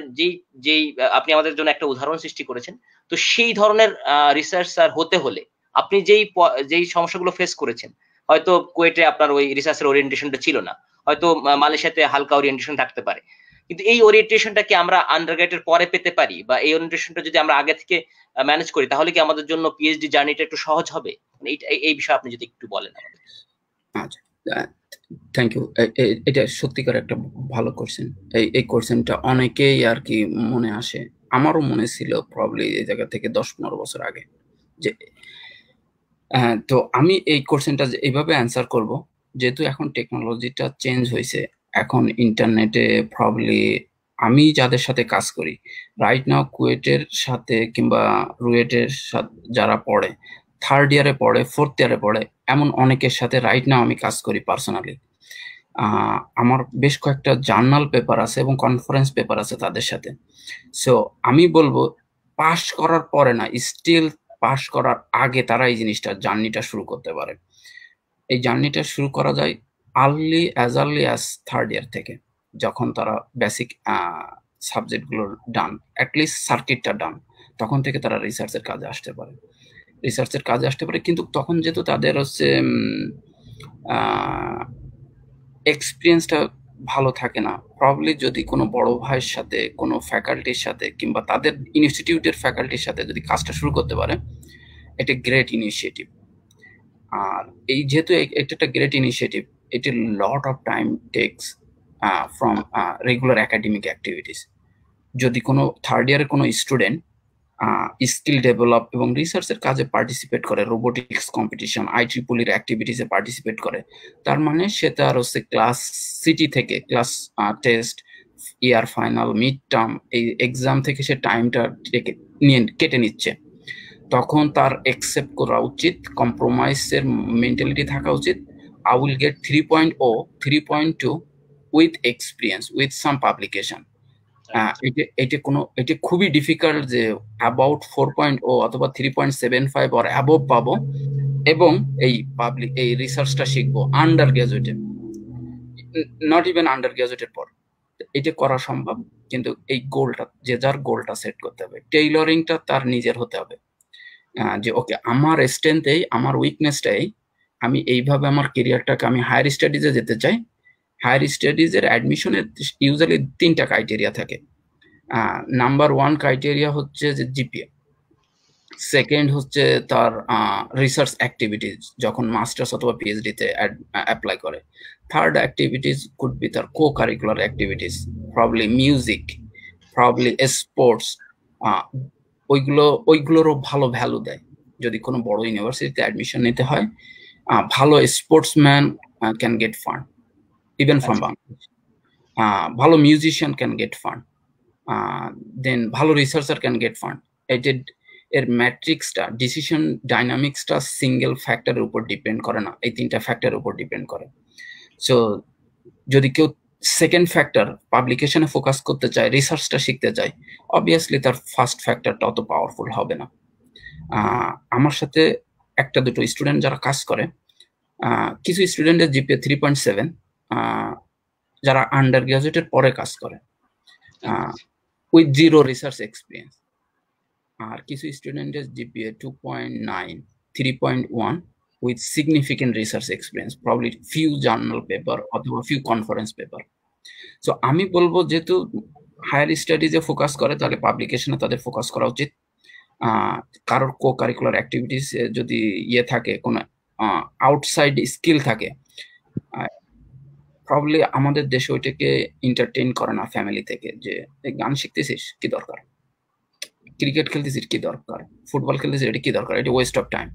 A: যেই আপনি আমাদের জন্য একটা উদাহরণ সৃষ্টি করেছেন। তো সেই ধরনের রিসার্চার হতে হলে আপনি যেই সমস্যাগুলো ফেস করেছেন, হয়তো কুয়েটে আপনার ওই রিসার্চের ওরিয়েন্টেশনটা ছিল না, হয়তো মালয়েশিয়াতে হালকা ওরিয়েন্টেশন থাকতে পারে, কিন্তু এই ওরিয়েন্টেশনটা কি আমরা আন্ডারগ্রেডের পরে পেতে পারি, বা এই ওরিয়েন্টেশনটা যদি আমরা আগে থেকে ম্যানেজ করি তাহলে কি আমাদের জন্য পিএইচডি জার্নিটা একটু সহজ হবে? মানে এই বিষয়ে আপনি যদি একটু বলেন আমাদের।
B: আচ্ছা, থ্যাংক ইউ। এটা সত্যিকার একটা ভালো কোশ্চেন। এই কোশ্চেনটা অনেকেই আর কি মনে আসে, আমারও মনে ছিল প্রবলি এই জায়গা থেকে 10-15 বছর আগে। যে তো আমি এই কোশ্চেনটা এইভাবে অ্যান্সার করব, যেহেতু এখন টেকনোলজিটা চেঞ্জ হয়েছে, এখন ইন্টারনেটে প্রবলি আমি যাদের সাথে কাজ করি রাইট নাও, কুয়েটের সাথে কিংবা রুয়েটের সাথে যারা পড়ে, থার্ড ইয়ারে পড়ে, ফোর্থ ইয়ারে পড়ে, এমন অনেকের সাথে রাইট নাও আমি কাজ করি পার্সোনালি। আমার বেশ কয়েকটা জার্নাল পেপার আছে এবং কনফারেন্স পেপার আছে তাদের সাথে। সো আমি বলবো পাস করার পরে না, স্টিল পাস করার আগে তারা এই জিনিসটা জার্নিটা শুরু করতে পারে। এই জার্নিটা শুরু করা যায় আর্লি অ্যাজ থার্ড ইয়ার থেকে, যখন তারা বেসিক সাবজেক্টগুলো ডান, অ্যাটলিস্ট সার্কিটটা ডান, তখন থেকে তারা রিসার্চের কাজে আসতে পারে। কিন্তু তখন যেহেতু তাদের হচ্ছে এক্সপিরিয়েন্সটা ভালো থাকে না, প্রবলি যদি কোনো বড় ভাইয়ের সাথে, কোনো ফ্যাকাল্টির সাথে কিংবা তাদের ইনস্টিটিউটের ফ্যাকাল্টির সাথে যদি কাজটা শুরু করতে পারে, এটা গ্রেট ইনিশিয়েটিভ। আর এই যেহেতু এটা একটা great initiative, it A lot of time tax from regular academic activities. যদি কোনো থার্ড ইয়ারের কোনো স্টুডেন্ট স্কিল ডেভেলপ এবং রিসার্চের কাজে পার্টিসিপেট করে, রোবোটিক্স কম্পিটিশন, আইট্রিপলির অ্যাক্টিভিটিসে পার্টিসিপেট করে, তার মানে সে তার হচ্ছে ক্লাস সিটি থেকে class test, year final, mid term, এই এক্সাম থেকে সে টাইমটা কেটে নিচ্ছে। তখন তার একসেপ্ট করা উচিত, কম্প্রোমাইজের মেন্টালিটি থাকা উচিত। I will get 3.0, 3.2 with experience, with some publication. এটা খুবই ডিফিকাল্ট যে অ্যাবাউট 4.0 অথবা 3.75 অর অ্যাবভ পাবো এবং এই রিসার্চটা শিখবো আন্ডার গ্রাজুয়েটে, নট ইভেন আন্ডার গ্রাজুয়েটের পর। এটা করা সম্ভব, কিন্তু এই গোলটা, যে যার গোলটা সেট করতে হবে, টেইলরিংটা তার নিজের হতে হবে। যে ওকে, আমার স্ট্রেংথ, আমার উইকনেসটাই, আমি এইভাবে আমার কেরিয়ারটাকে, আমি হায়ার স্টাডিজে যেতে চাই। হায়ার স্টাডিজের অ্যাডমিশনের ইউজুয়ালি 3টা ক্রাইটেরিয়া থাকে। নাম্বার 1 ক্রাইটেরিয়া হচ্ছে যে জিপিএ, সেকেন্ড হচ্ছে তার রিসার্চ অ্যাক্টিভিটিস যখন মাস্টার্স অথবা পিএইচডিতে অ্যাপ্লাই করে, থার্ড অ্যাক্টিভিটিস কুড বি তার co curricular activities, probably music, probably sports. ওইগুলোরও ভালো ভ্যালু দেয়। যদি কোনো বড় ইউনিভার্সিটিতে অ্যাডমিশন নিতে হয়, ভালো sportsman can get fund even from Bangladesh, ভালো মিউজিশিয়ান ক্যান গেট ফান্ড, দেন ভালো রিসার্চার ক্যান গেট ফান্ড। এর ম্যাট্রিক্সটা, ডিসিশন ডাইনামিক্সটা সিঙ্গেল ফ্যাক্টরের উপর ডিপেন্ড করে না, এই 3টা ফ্যাক্টরের উপর ডিপেন্ড করে। সো যদি কেউ সেকেন্ড ফ্যাক্টর পাবলিকেশনে ফোকাস করতে চায়, রিসার্চটা শিখতে চায়, অবভিয়াসলি তার ফার্স্ট ফ্যাক্টরটা অত পাওয়ারফুল হবে না। আমার সাথে একটা দুটো স্টুডেন্ট যারা কাজ করে, কিছু স্টুডেন্টের জিপিএ 3.7, যারা আন্ডার গ্রাজুয়েটের পরে কাজ করে, উইথ 0 রিসার্চ এক্সপিরিয়েন্স। আর কিছু স্টুডেন্টের GPA 2.9, 3.1 with significant research experience, probably few journal paper অথবা ফিউ কনফারেন্স পেপার। সো আমি বলবো, যেহেতু হায়ার স্টাডিজে ফোকাস করে, তাহলে পাবলিকেশনে তাদের ফোকাস করা উচিত। কারোর কো কারিকুলার অ্যাক্টিভিটিস যদি থাকে, কোনো আউটসাইড স্কিল থাকে, প্রবলি আমাদের দেশে ওইটাকে এন্টারটেইন করে না ফ্যামিলি থেকে, যে গান শিখতেছিস কি দরকার, ক্রিকেট খেলতেছিস কি দরকার, ফুটবল খেলতেছিস এটা কি দরকার, এটা ওয়েস্ট অফ টাইম।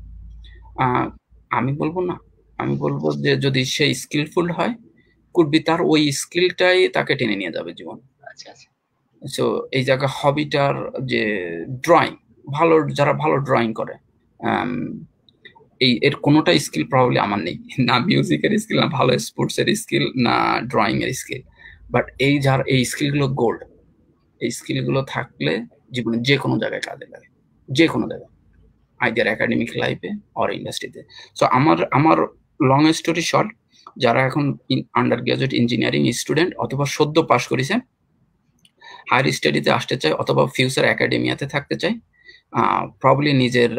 B: আমি বলবো না, আমি বলবো যে যদি সে স্কিলফুল হয়, কুড বি তার ওই স্কিলটাই তাকে টেনে নিয়ে যাবে জীবন। সো এই জায়গা হবিটার, যে ড্রয়িং, যারা ভালো ড্রয়িং করে, এর কোনোটা স্কিল প্রবলি আমার নেই, না মিউজিকের স্কিল, না ভালো স্পোর্টসের স্কিল, না ড্রয়িং এর স্কিল, বাট যার এই স্কিলগুলো গোল্ড, এই স্কিলগুলো থাকলে জীবনে যে কোনো জায়গায় কাজে লাগে, যে কোনো জায়গায়, আইদার একাডেমিক লাইফে অর ইন্ডাস্ট্রিতে। সো আমার লং স্টোরি শর্ট, যারা এখন আন্ডার গ্রাজুয়েট ইঞ্জিনিয়ারিং স্টুডেন্ট অথবা সদ্য পাশ করেছে, হায়ার স্টাডিতে আসতে চায় অথবা ফিউচার একাডেমিয়াতে থাকতে চায়, প্রবলি নিজের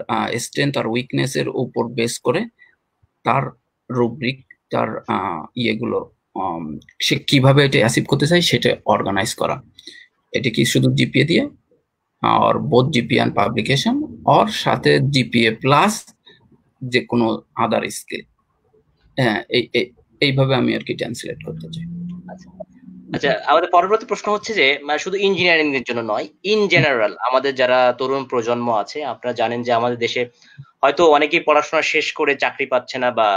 B: স্ট্রেংথ আর উইকনেসের উপর বেস করে তার রুব্রিক, তার ইয়েগুলো সে কিভাবে এটা অ্যাচিভ করতে চায় সেটা অর্গানাইজ করা। এটা কি শুধু জিপিএ দিয়ে, আর বোথ জিপিএ অ্যান্ড পাবলিকেশন, আর সাথে জিপিএ প্লাস যে কোনো আদার স্কিল। হ্যাঁ, এইভাবে আমি আর কি ট্রান্সলেট করতে চাই।
A: আচ্ছা, আমাদের পরবর্তী প্রশ্ন হচ্ছে যে শুধু ইঞ্জিনিয়ারিং এর জন্য নয়, ইন জেনারেল আমাদের যারা তরুণ প্রজন্ম আছে, আপনারা জানেন যে আমাদের দেশে হয়তো অনেকেই পড়াশোনা শেষ করে চাকরি পাচ্ছে না, বা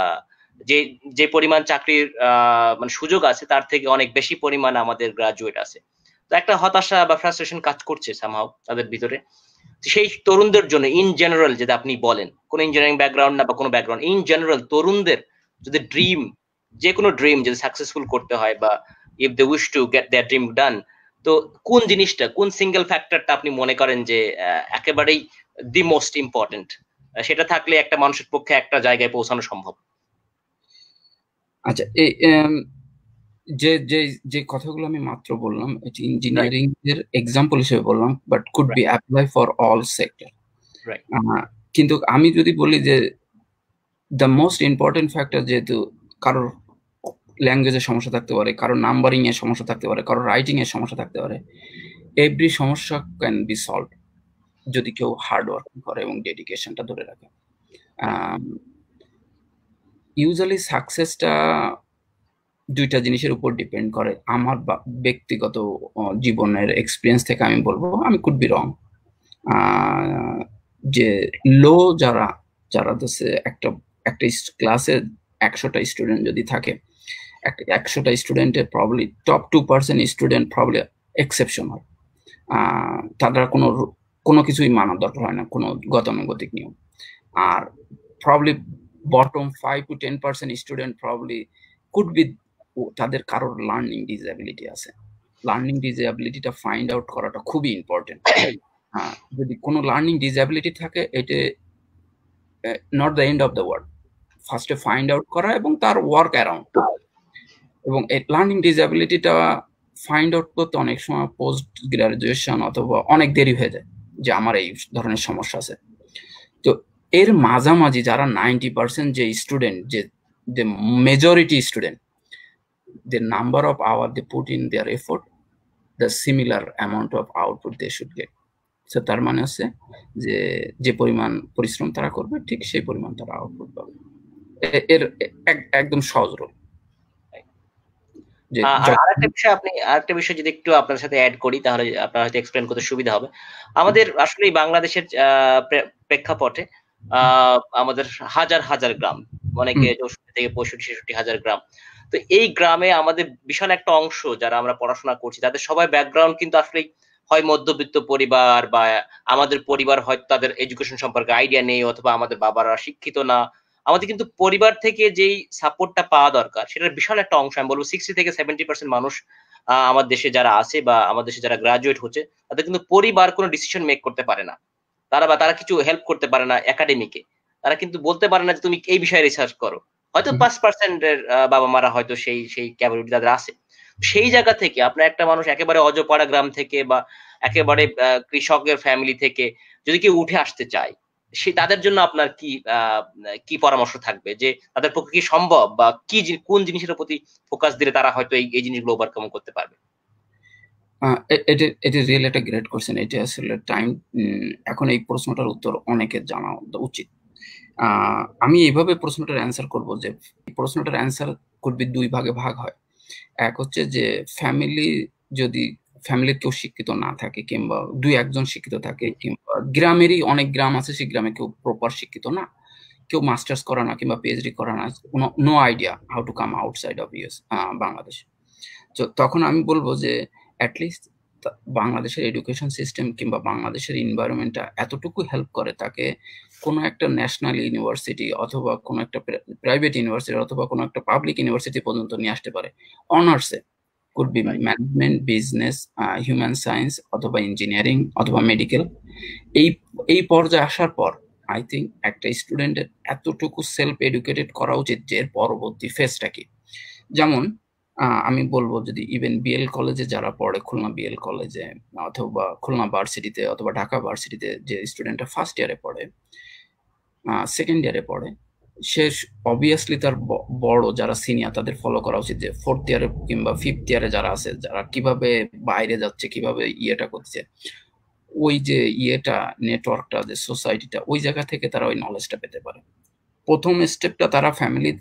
A: যে যে পরিমাণ চাকরির মানে সুযোগ আছে তার থেকে অনেক বেশি পরিমাণ আমাদের গ্রাজুয়েট আছে। তো একটা হতাশা বা ফ্রাস্ট্রেশন কাজ করছে সামহাও তাদের ভিতরে। সেই তরুণদের জন্য ইন জেনারেল যদি আপনি বলেন, কোন ইঞ্জিনিয়ারিং ব্যাকগ্রাউন্ড না বা কোনো ব্যাকগ্রাউন্ড, ইন জেনারেল তরুণদের যদি ড্রিম, যে কোনো ড্রিম যদি সাকসেসফুল করতে হয়, বা if they wish to get their dream done, তো কোন জিনিসটা, কোন সিঙ্গেল ফ্যাক্টরটা আপনি মনে করেন যে একেবারেই দি মোস্ট ইম্পর্টেন্ট, সেটা থাকলে একটা মানুষের পক্ষে একটা জায়গায় পৌঁছানো সম্ভব?
B: আচ্ছা, এই যে যে যে কথাগুলো আমি মাত্র বললাম, এটি ইঞ্জিনিয়ারিং এর এক্সাম্পল হিসেবে বললাম, but could be apply for all sector. কিন্তু আমি যদি বলি যে দ্য মোস্ট ইম্পর্টেন্ট ফ্যাক্টর, যেহেতু কারোর ল্যাঙ্গুয়েজের সমস্যা থাকতে পারে, কারোর নাম্বারিং এর সমস্যা থাকতে পারে, কারোর রাইটিং এর সমস্যা থাকতে পারে, এভরি সমস্যা ক্যান বি সলভ যদি কেউ হার্ড ওয়ার্ক করে এবং ডেডিকেশনটা ধরে রাখে। ইউজুয়ালি সাকসেসটা দুইটা জিনিসের উপর ডিপেন্ড করে। আমার ব্যক্তিগত জীবনের এক্সপিরিয়েন্স থেকে আমি বলবো, আমি কুড বি রং, যে লো যারা যারা একটা একটা ক্লাসে 100টা স্টুডেন্ট যদি থাকে, 100টা স্টুডেন্টের probably top 2% student probably exceptional. তারা কোনো কিছুই মানার দরকার হয় না, কোনো গতানুগতিক নিয়ম। আর probably bottom 5 to 10% student probably could be, তাদের কারোর লার্নিং ডিসএবিলিটি আছে। লার্নিং ডিসএবিলিটিটা ফাইন্ড আউট করাটা খুবই ইম্পর্টেন্ট। যদি কোনো লার্নিং ডিসএবিলিটি থাকে, এটা not the end of the world. ফার্স্টে ফাইন্ড আউট করা এবং তার ওয়ার্ক অ্যারাউন্ড। এবং এই লার্নিং ডিসএবিলিটিটা ফাইন্ড আউট করতে অনেক সময় পোস্ট গ্রাজুয়েশন অথবা অনেক দেরি হয়ে যায়, যে আমার এই ধরনের সমস্যা আছে। তো এর মাঝামাঝি যারা 90% যে স্টুডেন্ট, যে majority student, the number of hours they put in their effort, the similar amount of output they should get. So তার মানে হচ্ছে যে যে পরিমাণ পরিশ্রম তারা করবে, ঠিক সেই পরিমাণ তারা আউটপুট পাবে। এর একদম সহজ রূপ।
A: আরেকটা বিষয় যদি একটু আপনার সাথে অ্যাড করি, তাহলে আপনার হয়তো এক্সপ্লেন করতে সুবিধা হবে। আমাদের আসলে বাংলাদেশের প্রেক্ষাপটে আমাদের হাজার হাজার গ্রাম, অনেকে 64 থেকে 65-66 হাজার গ্রাম। তো এই গ্রামে আমাদের বিশাল একটা অংশ যারা আমরা পড়াশোনা করছি, তাদের সবাই ব্যাকগ্রাউন্ড কিন্তু আসলে হয় মধ্যবিত্ত পরিবার, বা আমাদের পরিবার হয়তো তাদের এডুকেশন সম্পর্কে আইডিয়া নেই, অথবা আমাদের বাবারা শিক্ষিত না। আমাদের কিন্তু পরিবার থেকে যেই সাপোর্টটা পাওয়া দরকার, সেটার বিশাল একটা অংশ, আমি বলবো 60 থেকে 70% মানুষ আমার দেশে যারা আছে, বা আমাদের দেশে যারা গ্রাজুয়েট হচ্ছে, তাদের কিন্তু পরিবার কোনো ডিসিশন মেক করতে পারে না। তারা কিছু হেল্প করতে পারে না একাডেমিকে। তারা কিন্তু বলতে পারে না যে তুমি এই বিষয়ে রিসার্চ করো। হয়তো 5% এর বাবা মারা হয়তো সেই ক্যাপাবিলিটি তাদের আছে। সেই জায়গা থেকে আপনার একটা মানুষ একেবারে অজপাড়া গ্রাম থেকে, বা একেবারে কৃষকের ফ্যামিলি থেকে যদি কেউ উঠে আসতে চায়, তাদের জন্য আপনার কি পরামর্শ থাকবে, যে তাদের পক্ষে কি সম্ভব, বা কোন জিনিসের প্রতি ফোকাস দিলে তারা হয়তো এই জিনিসগুলো ওভারকাম করতে পারবে?
B: এটা রিয়েলি একটা গ্রেট কোশ্চেন। এটা আসলে টাইম, এখন এই প্রশ্নটার উত্তর অনেকের জানা উচিত। আমি এইভাবে প্রশ্নটার অ্যান্সার করব, যে প্রশ্নটার অ্যান্সার কুড বি 2 ভাগে ভাগ হয়। এক হচ্ছে যে যদি ফ্যামিলির কেউ শিক্ষিত না থাকে, কিংবা 2-1 জন শিক্ষিত থাকে, কিংবা গ্রামেরই অনেক গ্রাম আছে, সেই গ্রামে কেউ প্রপার শিক্ষিত না, কেউ মাস্টার্স করা না কিংবা পিএইচডি করা না, no idea how to come outside of Bangladesh. তো তখন আমি বলবো যে অ্যাটলিস্ট বাংলাদেশের এডুকেশন সিস্টেম কিংবা বাংলাদেশের এনভায়রনমেন্টটা এতটুকু হেল্প করে তাকে কোনো একটা ন্যাশনাল ইউনিভার্সিটি অথবা কোনো একটা প্রাইভেট ইউনিভার্সিটি অথবা কোনো একটা পাবলিক ইউনিভার্সিটি পর্যন্ত নিয়ে আসতে পারে অনার্সে। Could be management, business, human science, অথবা ইঞ্জিনিয়ারিং, অথবা মেডিকেল। এই পর্যায়ে আসার পর আই থিঙ্ক একটা স্টুডেন্টের এতটুকু সেলফ এডুকেটেড করা উচিত যে এর পরবর্তী ফেজটা কি। যেমন আমি বলবো, যদি ইভেন বিএল কলেজে যারা পড়ে, খুলনা বিএল কলেজে অথবা খুলনা ভার্সিটিতে অথবা ঢাকা ভার্সিটিতে যে স্টুডেন্টরা ফার্স্ট ইয়ারে পড়ে, সেকেন্ড ইয়ারে পড়ে, সে অবভিয়াসলি তার বড় যারা সিনিয়র তাদের ফলো করা উচিত, যে 4th ইয়ারে কিংবা 5th ইয়ারে যারা আছে, যারা কিভাবে বাইরে যাচ্ছে, কিভাবে ইয়েটা করছে, ওই যে ইয়েটা নেটওয়ার্কটা, যে সোসাইটিটা, ওই জায়গা থেকে তারা ওই নলেজটা পেতে পারে। প্রথম স্টেপটা তারা ফ্যামিলি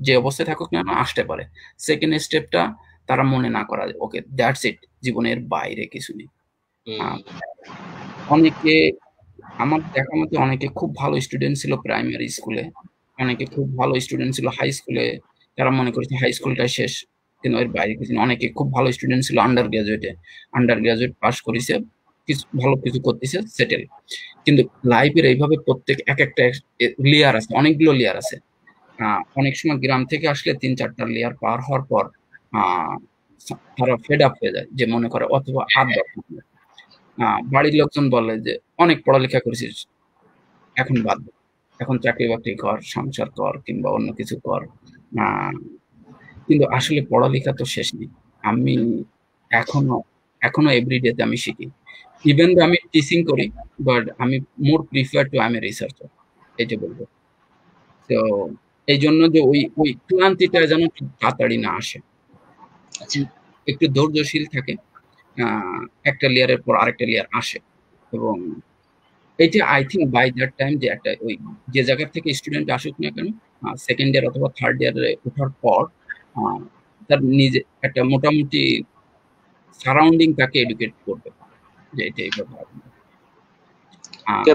B: যে অবস্থায় থাকুক না আসতে পারে। সেকেন্ড স্টেপটা তারা মনে না করা, ওকে দ্যাটস ইট, জীবনের বাইরে কিছু নেই। অনেকে আমার দেখা মতো অনেকে খুব ভালো স্টুডেন্ট ছিল প্রাইমারি স্কুলে, অনেকে খুব ভালো স্টুডেন্ট ছিল হাই স্কুলে, তারা মনে করছে হাই স্কুলটা শেষ, কিন্তু এর বাইরে কিছু না। অনেকে খুব ভালো স্টুডেন্ট ছিল আন্ডার গ্রাজুয়েট পাস করেছে, কিছু ভালো কিছু করতেছে, সেটেল। কিন্তু লাইফের এইভাবে প্রত্যেক এক একটা লেয়ার আছে, অনেকগুলো লেয়ার আছে। অনেক সময় গ্রাম থেকে আসলে 3-4টা লেয়ার পার হওয়ার পর তারা ফেড আপ হয়ে যায়, যে মনে করে অথবা আর দরকার নেই। বাড়ির লোকজন বলে যে অনেক পড়ালেখা করেছিস, এখন বাদ দে, এখন চাকরি বাকরি কর, সংসার কর, কিংবা অন্য কিছু কর। কিন্তু আসলে পড়ালেখা তো শেষ নেই। আমি এখনো এভরিডেতে আমি শিখি। ইভেন আমি টিচিং করি, বাট আমি more prefer to I am a researcher, এটা বলবো। তো এই জন্য যে ওই ক্লান্তিটা যেন তাড়াতাড়ি না আসে, একটু ধৈর্যশীল থাকে, একটা লেয়ারের পর আরেকটা লেয়ার আসে। এবং এটা I think by that time, যে একটা ওই যে জায়গা থেকে স্টুডেন্ট আসুক না কেন, সেকেন্ড ইয়ার অথবা থার্ড ইয়ারে ওঠার পর তার নিজে একটা মোটামুটি সারাউন্ডিং তাকে এডুকেট করবে, যে এটা এইভাবে।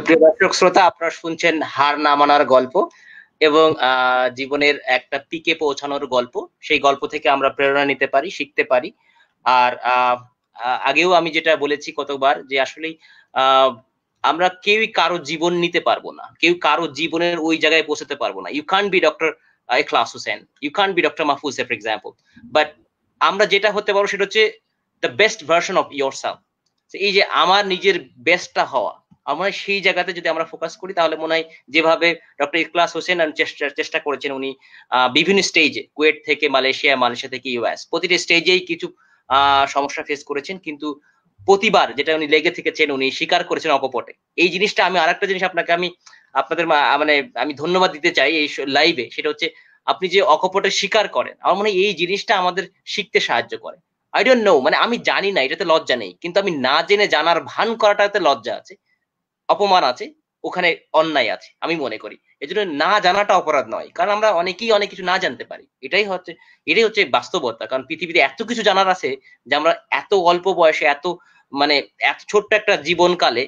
A: প্রিয় দর্শক শ্রোতা, আপনারা শুনছেন হার না মানার গল্প এবং জীবনের একটা পিকে পৌঁছানোর গল্প। সেই গল্প থেকে আমরা প্রেরণা নিতে পারি, শিখতে পারি। আর আগেও আমি যেটা বলেছি কতবার, যে আসলে আমরা কেউই কারো জীবন নিতে পারবো না, কেউ কারো জীবনের ওই জায়গায় পৌঁছাতে পারবো না। You can't be doctor Ikhlas Hossain, you can't be doctor Mahfuz for example, but আমরা যেটা হতে পারবো সেটা হচ্ছে the best version of yourself. এই যে আমার নিজের বেস্টটা হওয়া, আমার সেই জায়গাতে যদি আমরা ফোকাস করি, তাহলে মনে হয় যেভাবে ডক্টর ইখলাস হোসেন চেষ্টা করেছেন, উনি বিভিন্ন স্টেজে, কুয়েট থেকে মালয়েশিয়া থেকে ইউএস, প্রতিটি স্টেজেই কিছু সমস্যা ফেস করেছেন, কিন্তু প্রতিবার যেটা উনি লেগে থেকেছেন, উনি স্বীকার করেছেন অকপটে। এই জিনিসটা আমি আরেকটা জিনিস আপনাদের মানে আমি ধন্যবাদ দিতে চাই এই লাইভে, সেটা হচ্ছে আপনি যে অকপটে স্বীকার করেন। আমার মনে হয় এই জিনিসটা আমাদের শিখতে সাহায্য করে। আই ডোন্ট নো, মানে আমি জানি না, এটাতে লজ্জা নেই, কিন্তু আমি না জেনে জানার ভান করাটাতে লজ্জা আছে, অপমান আছে, ওখানে অন্যায় আছে আমি মনে করি। এই জন্য না জানাটা অপরাধ নয়, কারণ আমরা অনেকেই অনেক কিছু না জানতে পারি। এটাই হচ্ছে বাস্তবতা। কারণ পৃথিবীতে এত কিছু জানার আছে, যে আমরা এত অল্প বয়সে এত ছোট্ট একটা জীবনকালে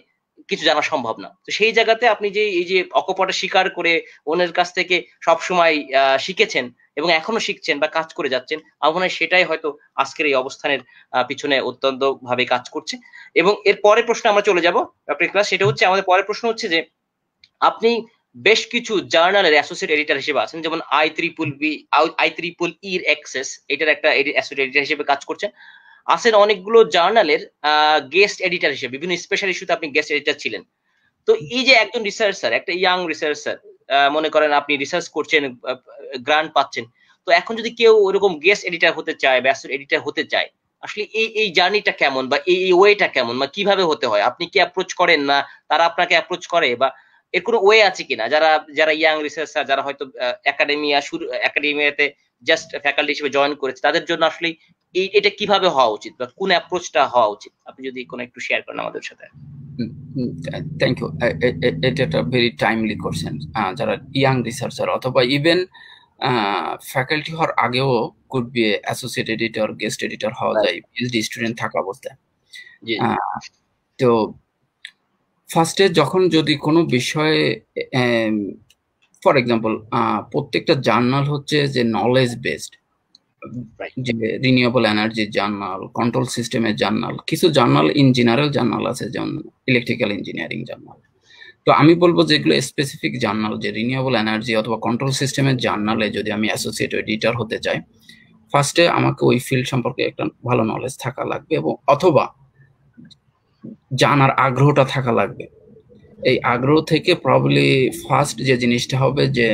A: কিছু জানা সম্ভব না। তো সেই জায়গাতে আপনি যে এই যে অকপটে স্বীকার করে অন্যের কাছ থেকে সবসময় শিখেছেন এবং এখনো শিখছেন বা কাজ করে যাচ্ছেন, আমার মনে হয় সেটাই হয়তো আজকের এই অবস্থানের পিছনে অত্যন্ত ভাবে কাজ করছে। এবং এর পরের প্রশ্নে আমরা চলে যাব ডক্টর ইখলাস। সেটা হচ্ছে, আমাদের পরের প্রশ্ন হচ্ছে যে আপনি বেশ কিছু জার্নালের অ্যাসোসিয়েট এডিটর হিসেবে আছেন, যেমন IEEE এর অ্যাক্সেস, এটার একটা অ্যাসোসিয়েট এডিটর হিসেবে কাজ করছেন। আছেন অনেকগুলো জার্নালের গেস্ট এডিটর হিসেবে, বিভিন্ন স্পেশাল ইস্যুতে আপনি গেস্ট এডিটর ছিলেন। তো এই যে একজন রিসার্চার, একটা ইয়াং রিসার্চার, মনে করেন আপনি রিসার্চ করছেন, গ্রান্ট পাচ্ছেন, তো এখন যদি কেউ ওরকম গেস্ট এডিটর হতে চায়, ব্যস্ত এডিটর হতে চায়, আসলে এই জার্নিটা কেমন, বা এই ওয়েটা কেমন, বা কিভাবে হতে হয়? আপনি কি অ্যাপ্রোচ করেন, না তারা আপনাকে অ্যাপ্রোচ করে, বা এর কোনো ওয়ে আছে কিনা? যারা ইয়াং রিসার্চার, যারা হয়তো একাডেমিয়াতে জাস্ট ফ্যাকাল্টি হিসেবে জয়েন করেছে, তাদের জন্য আসলে এটা কিভাবে হওয়া উচিত, বা কোন অ্যাপ্রোচটা হওয়া উচিত, আপনি যদি কোনো একটু শেয়ার করেন আমাদের সাথে।
B: Thank you. এটা একটা ভেরি টাইমলি কোশ্চেন। যারা ইয়াং রিসার্চার অথবা ইভেন ফ্যাকাল্টি হওয়ার আগেও could be associate editor, guest editor হওয়া যায় পিএইচডি স্টুডেন্ট থাকা অবস্থায়। তো ফার্স্টে যখন যদি কোনো বিষয়ে, ফর এক্সাম্পল প্রত্যেকটা জার্নাল হচ্ছে যে নলেজ বেসড, যে রিনিউয়েবল এনার্জির জার্নাল, কন্ট্রোল সিস্টেমের জার্নাল, কিছু জার্নাল ইন জেনারেল জার্নাল আছে, যেমন ইলেকট্রিক্যাল ইঞ্জিনিয়ারিং জার্নাল। তো আমি বলবো যেগুলো স্পেসিফিক জার্নাল, যে রিনিউয়েবল এনার্জি অথবা কন্ট্রোল সিস্টেমের জার্নালে যদি আমি অ্যাসোসিয়েট এডিটর হতে চাই, ফার্স্টে আমাকে ওই ফিল্ড সম্পর্কে একটা ভালো নলেজ থাকা লাগবে, এবং অথবা জানার আগ্রহটা থাকা লাগবে। এই আগ্রহ থেকে প্রবাবলি ফার্স্ট যে জিনিসটা হবে, যে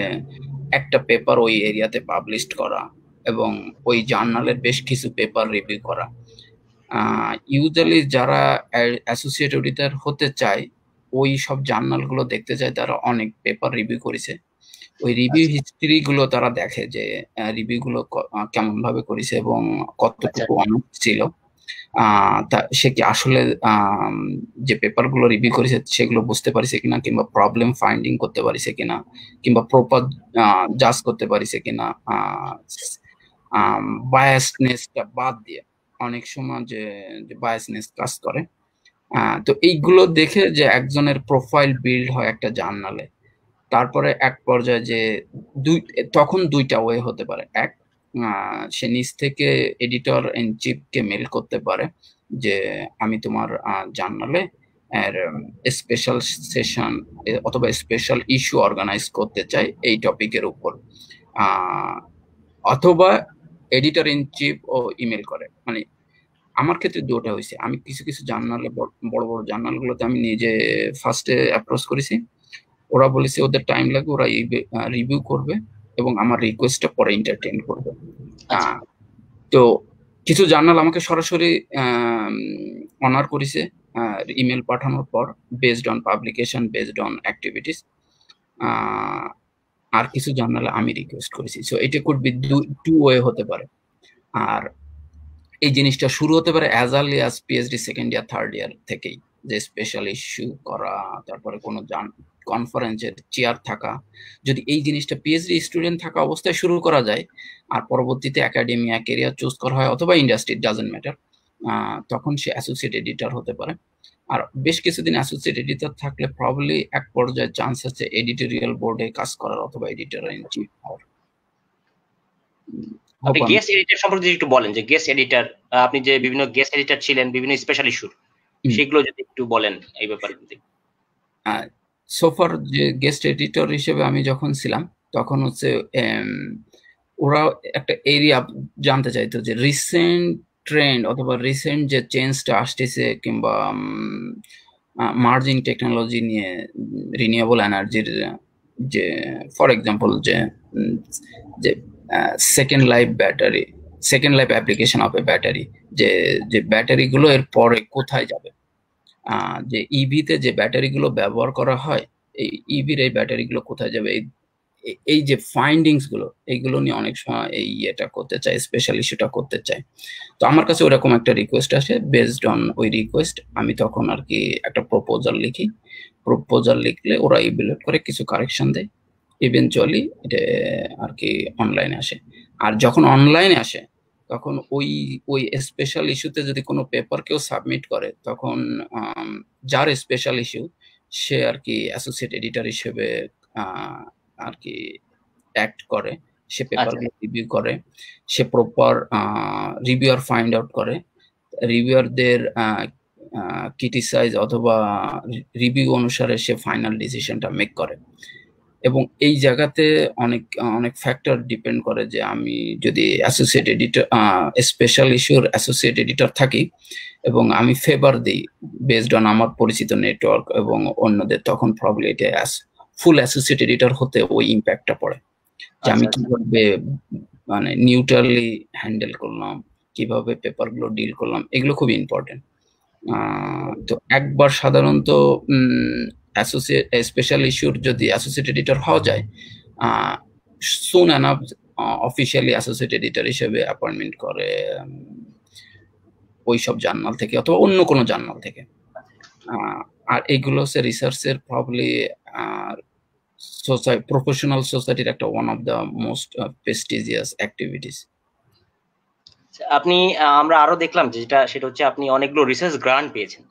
B: একটা পেপার ওই এরিয়াতে পাবলিশ করা এবং ওই জার্নালের বেশ কিছু পেপার রিভিউ করা। ইউজুয়ালি যারা অ্যাসোসিয়েট এডিটর হতে চায়, ওই সব জার্নালগুলো দেখতে চায়, তারা অনেক পেপার রিভিউ করেছে, ওই রিভিউ হিস্ট্রি গুলো তারা দেখে যে রিভিউ গুলো কেমন ভাবে করেছে এবং কতটুকু অনেস্ট ছিল। সে কি আসলে যে পেপার গুলো রিভিউ করেছে সেগুলো বুঝতে পারিছে কিনা, কিংবা প্রবলেম ফাইন্ডিং করতে পারিছে কিনা, কিংবা প্রপার জাজ করতে পারিছে কিনা, বায়াসনেসটা বাদ দিয়ে। অনেক সময় যে বায়াসনেস কাজ করে, তো এইগুলো দেখে যে একজনের প্রোফাইল বিল্ড হয় একটা জার্নালে। তারপরে এক পর্যায়ে যে তখন দুইটা ওয়ে হতে পারে। এক, সে নিজ থেকে এডিটর ইন চিফকে মেল করতে পারে যে আমি তোমার জার্নালে স্পেশাল সেশন অথবা স্পেশাল ইস্যু অর্গানাইজ করতে চাই এই টপিকের উপর, অথবা এডিটর ইন চিফ ও ইমেল করে। মানে আমার ক্ষেত্রে দুটো হয়েছে। আমি কিছু কিছু জার্নালে, বড় বড় জার্নালগুলোতে আমি নিজে ফার্স্টে অ্যাপ্রোচ করেছি, ওরা বলেছে ওদের টাইম লাগবে, ওরা রিভিউ করবে এবং আমার রিকোয়েস্টটা পরে এন্টারটেইন করবে। তো কিছু জার্নাল আমাকে সরাসরি অনার করেছে ইমেল পাঠানোর পর, based on publication, based on activities. আর কিছু জার্নালে আমি রিকোয়েস্ট করেছি। সো এটা কুড বি টু ওয়ে হতে পারে। আর এই জিনিসটা শুরু হতে পারে as early as PhD second year third year থেকেই, যে স্পেশাল ইস্যু করা, তারপরে কোনো কনফারেন্সের চেয়ার থাকা। যদি এই জিনিসটা পিএইচডি স্টুডেন্ট থাকা অবস্থায় শুরু করা যায় আর পরবর্তীতে একাডেমিয়া ক্যারিয়ার চুজ করা হয় অথবা ইন্ডাস্ট্রি, ডাজন্ট ম্যাটার, তখন সে অ্যাসোসিয়েট এডিটর হতে পারে। আর বেশ কিছুদিন অ্যাসোসিয়েট এডিটর থাকলে প্রবাবলি এক পর্যায়ে চান্স আছে এডিটোরিয়াল বোর্ডে কাজ করার অথবা এডিটর ইন চিফ হওয়ার।
A: আপনি গেস্ট এডিটর সম্পর্কে একটু বলেন, যে গেস্ট এডিটর, আপনি যে বিভিন্ন গেস্ট এডিটর ছিলেন বিভিন্ন স্পেশাল ইস্যুর, সেগুলো যদি একটু বলেন এই ব্যাপারে।
B: সোফার যে গেস্ট এডিটর হিসেবে আমি যখন ছিলাম তখন হচ্ছে ওরা একটা এরিয়া জানতে চাইতো যে রিসেন্ট ট্রেন্ড অথবা রিসেন্ট যে চেঞ্জটা আসতেছে, কিংবা মার্জিং টেকনোলজি নিয়ে রিনিউয়েবল এনার্জির যে ফর এক্সাম্পল যে second life battery, second life application of A battery, যে ব্যাটারিগুলো এর পরে কোথায় যাবে, যে ইভিতে যে ব্যাটারিগুলো ব্যবহার করা হয়, এই ইভির এই ব্যাটারিগুলো কোথায় যাবে, এই যে ফাইন্ডিংস গুলো, এইগুলো নিয়ে অনেক সময় এই এটা করতে চাই, স্পেশাল ইস্যুটা করতে চাই। তো আমার কাছে ওরকম একটা রিকোয়েস্ট আসে, বেসড অন ওই রিকোয়েস্ট আমি তখন আর কি একটা প্রপোজাল লিখি। প্রপোজাল লিখলে ওরা ইভ্যালুয়েট করে, কিছু কারেকশন দেয়, ইভেনচুয়ালি এটা আর কি অনলাইনে আসে। আর যখন অনলাইনে আসে তখন ওই স্পেশাল ইস্যুতে যদি কোনো পেপার কেউ সাবমিট করে, তখন যার স্পেশাল ইস্যু সে আর কি অ্যাসোসিয়েট এডিটর হিসেবে আর কি অ্যাক্ট করে, সে পেপারগুলো রিভিউ করে, সে প্রপার রিভিউয়ার ফাইন্ড আউট করে, রিভিউয়ারদের ক্রিটিসাইজ অথবা রিভিউ অনুসারে সে ফাইনাল ডিসিশনটা মেক করে। এবং এই জায়গাতে অনেক ফ্যাক্টর ডিপেন্ড করে, যে আমি যদি অ্যাসোসিয়েট এডিটর, স্পেশাল ইস্যুর অ্যাসোসিয়েট এডিটর থাকি এবং আমি ফেভার দিই বেসড অন আমার পরিচিত নেটওয়ার্ক এবং অন্যদের, তখন প্রবলি এটা ফুল অ্যাসোসিয়েট এডিটর হতে ওই ইম্প্যাক্টটা পড়ে, যে আমি কিভাবে মানে নিউট্রালি হ্যান্ডেল করলাম, কিভাবে পেপারগুলো ডিল করলাম, এগুলো খুব ইম্পর্টেন্ট। তো একবার সাধারণত স্পেশাল ইস্যুর যদি অ্যাসোসিয়েট এডিটর হওয়া যায়, সুন এনাফ অফিসিয়ালি অ্যাসোসিয়েট এডিটর হিসেবে অ্যাপয়েন্টমেন্ট করে ওই সব জার্নাল থেকে অথবা অন্য কোনো জার্নাল থেকে। আর এইগুলো হচ্ছে রিসার্চের প্রবলি প্রফেশনাল সোসাইটির একটা one of the most prestigious activities.
A: আপনি আমরা আরো দেখলাম যে সেটা হচ্ছে আপনি অনেকগুলো রিসার্চ গ্রান্ট পেয়েছেন।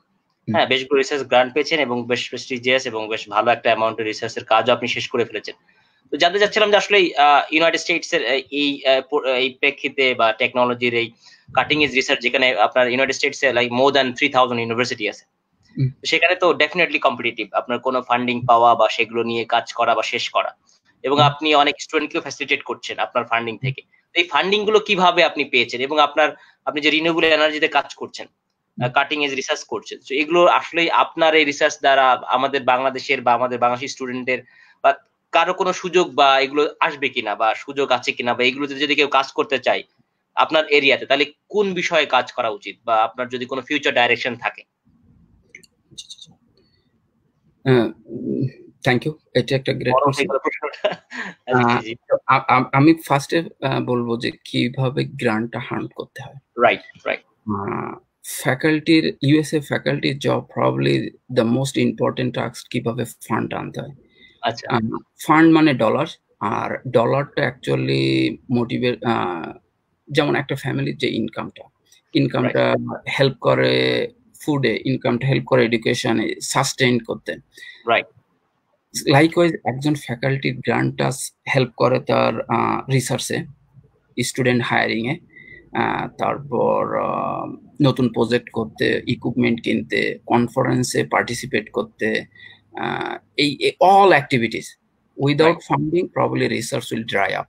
A: হ্যাঁ, বেশগুলো রিসার্চ গ্রান্ট পেয়েছেন এবং বেশ প্রেস্টিজিয়াস এবং বেশ ভালো একটা অ্যামাউন্টের রিসার্চের কাজও আপনি শেষ করে ফেলেছেন। তো জানতে চাচ্ছিলাম যে আসলে ইউনাইটেড স্টেটস এর এই প্রেক্ষিতে বা টেকনোলজির এই কাটিং এজ রিসার্চ, যেখানে আপনার ইউনাইটেড স্টেটস এ লাইক মোর দ্যান 3000 ইউনিভার্সিটি আছে, সেখানে তো ডেফিনেটলি কম্পিটিটিভ আপনার কোনো ফান্ডিং পাওয়া বা সেগুলো নিয়ে কাজ করা বা শেষ করা, এবং আপনি অনেক স্টুডেন্টকেও ফ্যাসিলিটেট করছেন আপনার ফান্ডিং থেকে। এই ফান্ডিং গুলো কিভাবে আপনি পেয়েছেন, এবং আপনি যে রিনিউয়েবল এনার্জিতে কাজ করছেন, কাটিং এজ রিসার্চ করছেন, তো এগুলো আসলে আপনার এই রিসার্চ দ্বারা আমাদের বাংলাদেশের বা আমাদের বাংলাদেশি স্টুডেন্টের বা কারো কোনো সুযোগ বা এগুলো আসবে কিনা বা সুযোগ আছে কিনা, বা এগুলোতে যদি কেউ কাজ করতে চায় আপনার এরিয়াতে, তাহলে কোন বিষয়ে কাজ করা উচিত, বা আপনার যদি কোনো ফিউচার ডাইরেকশন থাকে?
B: Thank you. এটা একটা গ্রেট
A: বড় হয়ে
B: কোয়েশ্চেন।
A: গেল প্রশ্নটা। জি, জি, জি।
B: আমি ফার্স্টে বলবো যে কিভাবে গ্রান্টটা হান্ট করতে হয়।
A: Right, right.
B: ফ্যাকাল্টির ইউএসএ ফ্যাকাল্টির job probably the most important task কিভাবে ফান্ড আনতে হয়।
A: আচ্ছা,
B: ফান্ড মানে ডলার, আর ডলারটা অ্যাকচুয়ালি মোটিভেট, যেমন একটা ফ্যামিলির যে
A: রাইট,
B: ইনকামটা হেল্প করে ফুডে, ইনকামটা হেল্প করে এডুকেশনে সাস্টেইন করতে।
A: রাইট,
B: লাইকওয়াইজ একজন ফ্যাকাল্টির গ্রান্টটা হেল্প করে তার রিসার্চে, স্টুডেন্ট হায়ারিং এ, তারপর নতুন প্রজেক্ট করতে, ইকুইপমেন্ট কিনতে, কনফারেন্সে পার্টিসিপেট করতে, এই all activities. Without funding probably research will dry up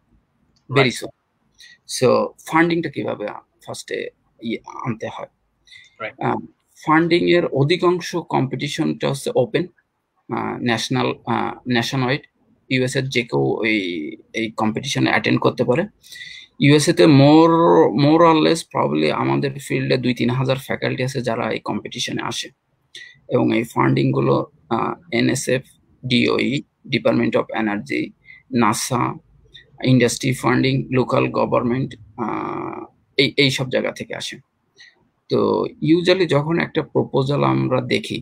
B: very soon. So ফান্ডিংটা কিভাবে ফার্স্টে আনতে হয়।
A: রাইট,
B: ফান্ডিং এর অধিকাংশ কম্পিটিশনটা হচ্ছে ওপেন, ন্যাশনাল ইউএস এর যে কেউ এই কম্পিটিশনে অ্যাটেন্ড করতে পারে। ইউএসএ তে মোর অর লেস প্রবাবলি আমাদের ফিল্ডে 2-3 হাজার ফ্যাকাল্টি আছে যারা এই কম্পিটিশনে আসে, এবং এই ফান্ডিং গুলো NSF, DOE, department of energy, NASA, industry funding, local government, এই সব জায়গা থেকে আসে। তো ইউজুয়ালি যখন একটা প্রপোজাল আমরা দেখি,